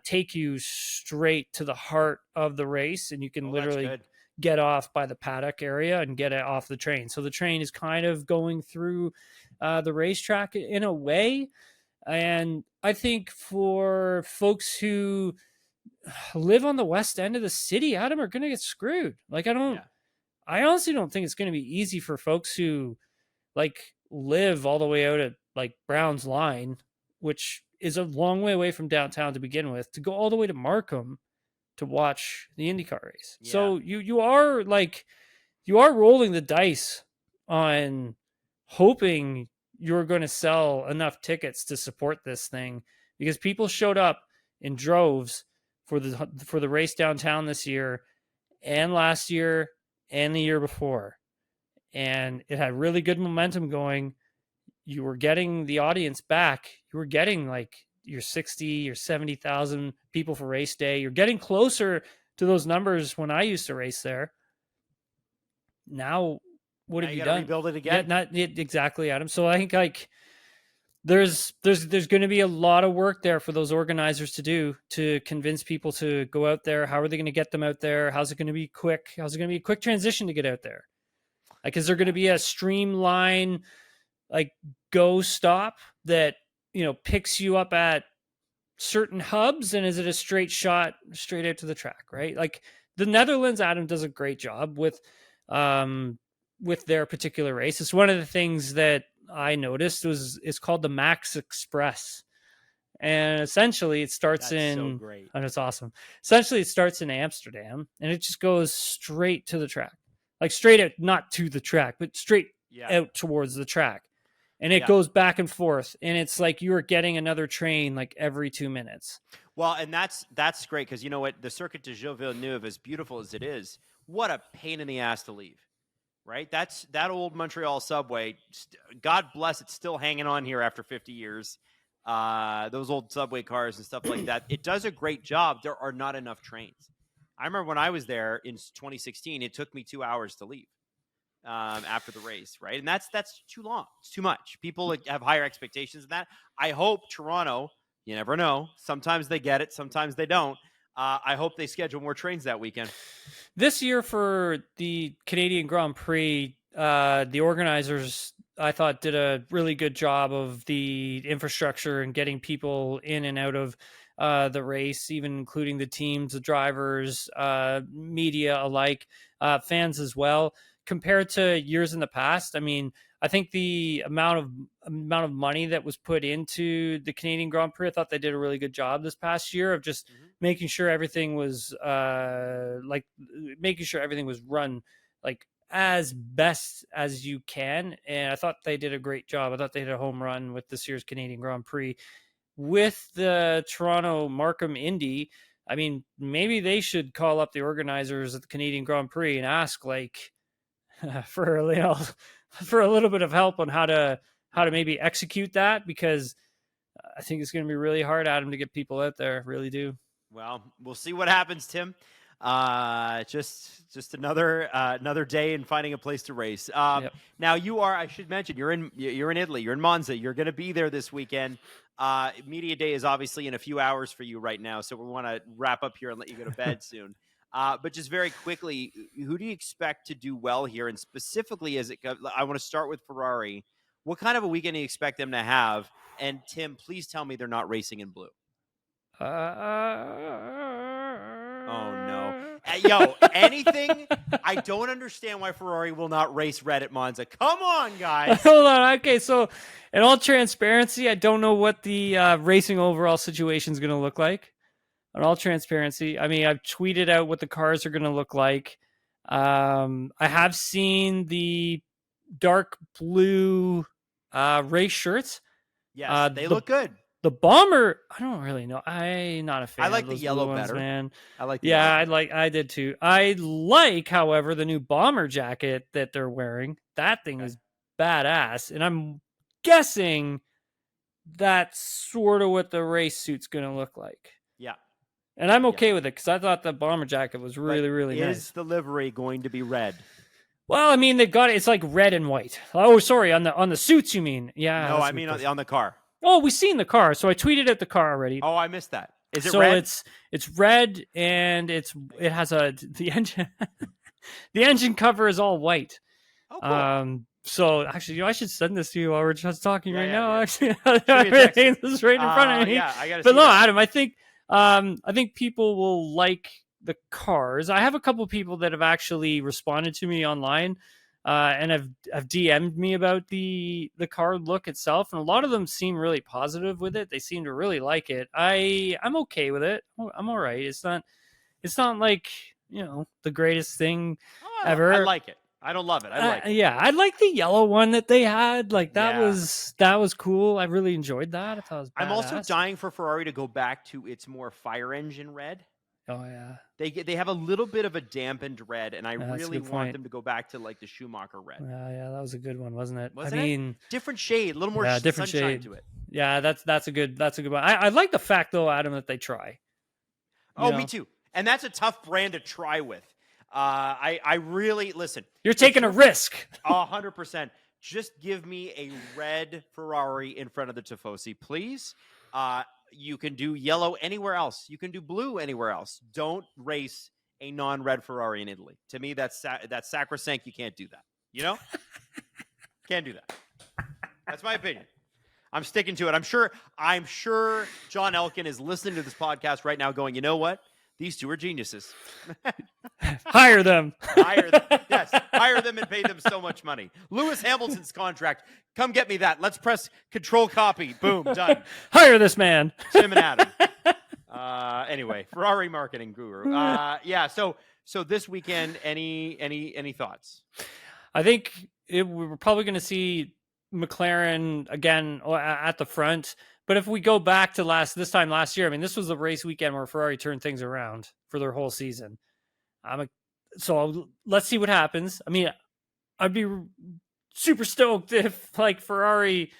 take you straight to the heart of the race, and you can literally get off by the paddock area and get it off the train. So the train is kind of going through the racetrack in a way. And I think for folks who live on the west end of the city, Adam, are going to get screwed. Like, I honestly don't think it's going to be easy for folks who live all the way out at Brown's Line, which is a long way away from downtown to begin with, to go all the way to Markham to watch the IndyCar race. Yeah. So you are rolling the dice on hoping you're going to sell enough tickets to support this thing, because people showed up in droves for the race downtown this year and last year and the year before. And it had really good momentum going. You were getting the audience back. You were getting your 60 or 70,000 people for race day. You're getting closer to those numbers when I used to race there. Now, what have you done? Rebuild it again. Yeah, not exactly, Adam. So I think there's going to be a lot of work there for those organizers to do to convince people to go out there. How are they going to get them out there? How's it going to be quick? How's it going to be a quick transition to get out there? Is there going to be a streamline go stop that picks you up at certain hubs, and is it a straight shot straight out to the track, right? The Netherlands, Adam, does a great job with their particular race. It's one of the things that I noticed it's called the Max Express, and essentially it starts and it's awesome. Essentially it starts in Amsterdam and it just goes straight to the track, straight out, not to the track, but straight out towards the track. And it goes back and forth, and it's like you are getting another train every 2 minutes. Well, and that's great, because you know what? The Circuit de Gilles Villeneuve, as beautiful as it is, what a pain in the ass to leave, right? That old Montreal subway, God bless, it's still hanging on here after 50 years. Those old subway cars and stuff like that. It does a great job. There are not enough trains. I remember when I was there in 2016, it took me 2 hours to leave. After the race, right? And that's too long. It's too much. People have higher expectations than that. I hope Toronto You never know. Sometimes they get it, sometimes they don't. I hope they schedule more trains that weekend. This year for the Canadian Grand Prix, the organizers, I thought, did a really good job of the infrastructure and getting people in and out of the race, even including the teams, the drivers, media alike, fans as well. Compared to years in the past, I mean, I think the amount of money that was put into the Canadian Grand Prix, I thought they did a really good job this past year of just making sure everything was making sure everything was run like as best as you can. And I thought they did a great job. I thought they hit a home run with this year's Canadian Grand Prix. With the Toronto Markham Indy, I mean, maybe they should call up the organizers at the Canadian Grand Prix and ask for for a little bit of help on how to maybe execute that, because I think it's going to be really hard, Adam, to get people out there. Really do. Well, we'll see what happens, Tim. Just another day in finding a place to race. Yep. Now I should mention, you're in Italy. You're in Monza. You're going to be there this weekend. Media day is obviously in a few hours for you right now, so we want to wrap up here and let you go to bed soon. But just very quickly, who do you expect to do well here? And specifically, I want to start with Ferrari. What kind of a weekend do you expect them to have? And Tim, please tell me they're not racing in blue. Oh no. Yo, anything? I don't understand why Ferrari will not race red at Monza. Come on, guys. Hold on. Okay, so in all transparency, I don't know what the racing overall situation is going to look like. In all transparency, I mean, I've tweeted out what the cars are going to look like. I have seen the dark blue race shirts. Yes, they look good. The bomber, I don't really know. I'm not a fan. I like of the those yellow blue better. Ones, man. I like the yellow. I did too. I like, however, the new bomber jacket that they're wearing. That thing is badass, and I'm guessing that's sort of what the race suit's going to look like. Yeah. And I'm okay with it because I thought the bomber jacket was really nice. Is the livery going to be red? Well, I mean, they've got it. It's like red and white. Oh, sorry, on the suits, you mean? Yeah. No, I mean on the car. Oh, we've seen the car. So I tweeted at the car already. Oh, I missed that. Is it so red? It's red, and it has the engine. The engine cover is all white. Oh, cool. So actually, I should send this to you while we're just talking right now. Yeah. Actually, this is right in front of me. Yeah, I got to. But no, Adam, I think people will like the cars. I have a couple people that have actually responded to me online, and have DM'd me about the car look itself, and a lot of them seem really positive with it. They seem to really like it. I'm okay with it. I'm all right. It's not like, the greatest thing ever. I like it. I don't love it. I like it. Yeah, I like the yellow one that they had. Like that was cool. I really enjoyed that. I thought it was badass. I'm also dying for Ferrari to go back to its more fire engine red. Oh yeah. They have a little bit of a dampened red, and I really want point. them to go back to like the Schumacher red. Yeah, that was a good one, wasn't it? I mean, different shade, a little more different sunshine shade to it. Yeah, that's a good one. I like the fact though, Adam, that they try. Me too. And that's a tough brand to try with. I really listen. You're taking a risk. 100%. Just give me a red Ferrari in front of the Tifosi, please. You can do yellow anywhere else. You can do blue anywhere else. Don't race a non-red Ferrari in Italy. To me, that's sacrosanct. You can't do that. Can't do that. That's my opinion. I'm sticking to it. I'm sure John Elkin is listening to this podcast right now going, you know what? These two are geniuses. Hire them. Yes. Hire them and pay them so much money. Lewis Hamilton's contract. Come get me that. Let's press control copy. Boom. Done. Hire this man. Tim and Adam. Anyway, Ferrari marketing guru. Yeah. So this weekend, any thoughts? I think we're probably going to see McLaren again at the front. But if we go back to this time last year, I mean, this was the race weekend where Ferrari turned things around for their whole season. So let's see what happens. I mean, I'd be super stoked if like Ferrari,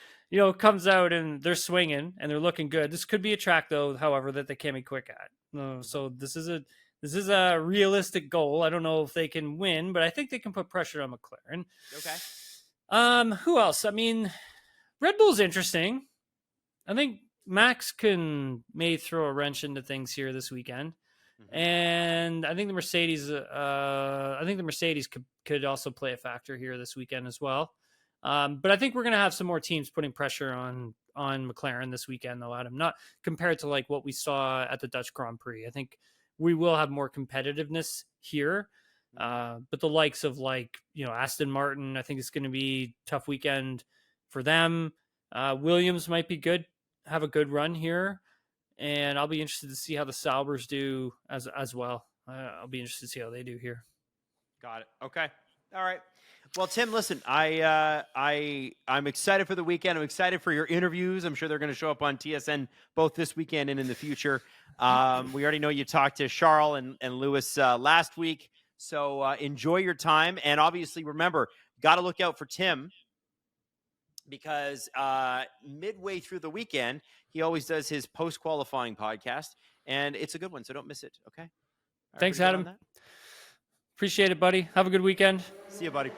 comes out and they're swinging and they're looking good. This could be a track though, however, that they can't be quick at. So this is a realistic goal. I don't know if they can win, but I think they can put pressure on McLaren. Okay. Who else? I mean, Red Bull's interesting. I think Max may throw a wrench into things here this weekend. And I think the Mercedes could also play a factor here this weekend as well. But I think we're going to have some more teams putting pressure on McLaren this weekend, though, Adam. Not compared to like what we saw at the Dutch Grand Prix. I think we will have more competitiveness here. But the likes of Aston Martin, I think it's going to be a tough weekend for them. Williams might be good, have a good run here. And I'll be interested to see how the Saubers do as well. I'll be interested to see how they do here. Got it. Okay. All right. Well, Tim, listen, I'm excited for the weekend. I'm excited for your interviews. I'm sure they're going to show up on TSN both this weekend and in the future. We already know you talked to Charles and Lewis last week. So enjoy your time. And obviously, remember, got to look out for Tim, because midway through the weekend, he always does his post-qualifying podcast, and it's a good one, so don't miss it, okay? Thanks, Adam. Appreciate it, buddy. Have a good weekend. See you, buddy.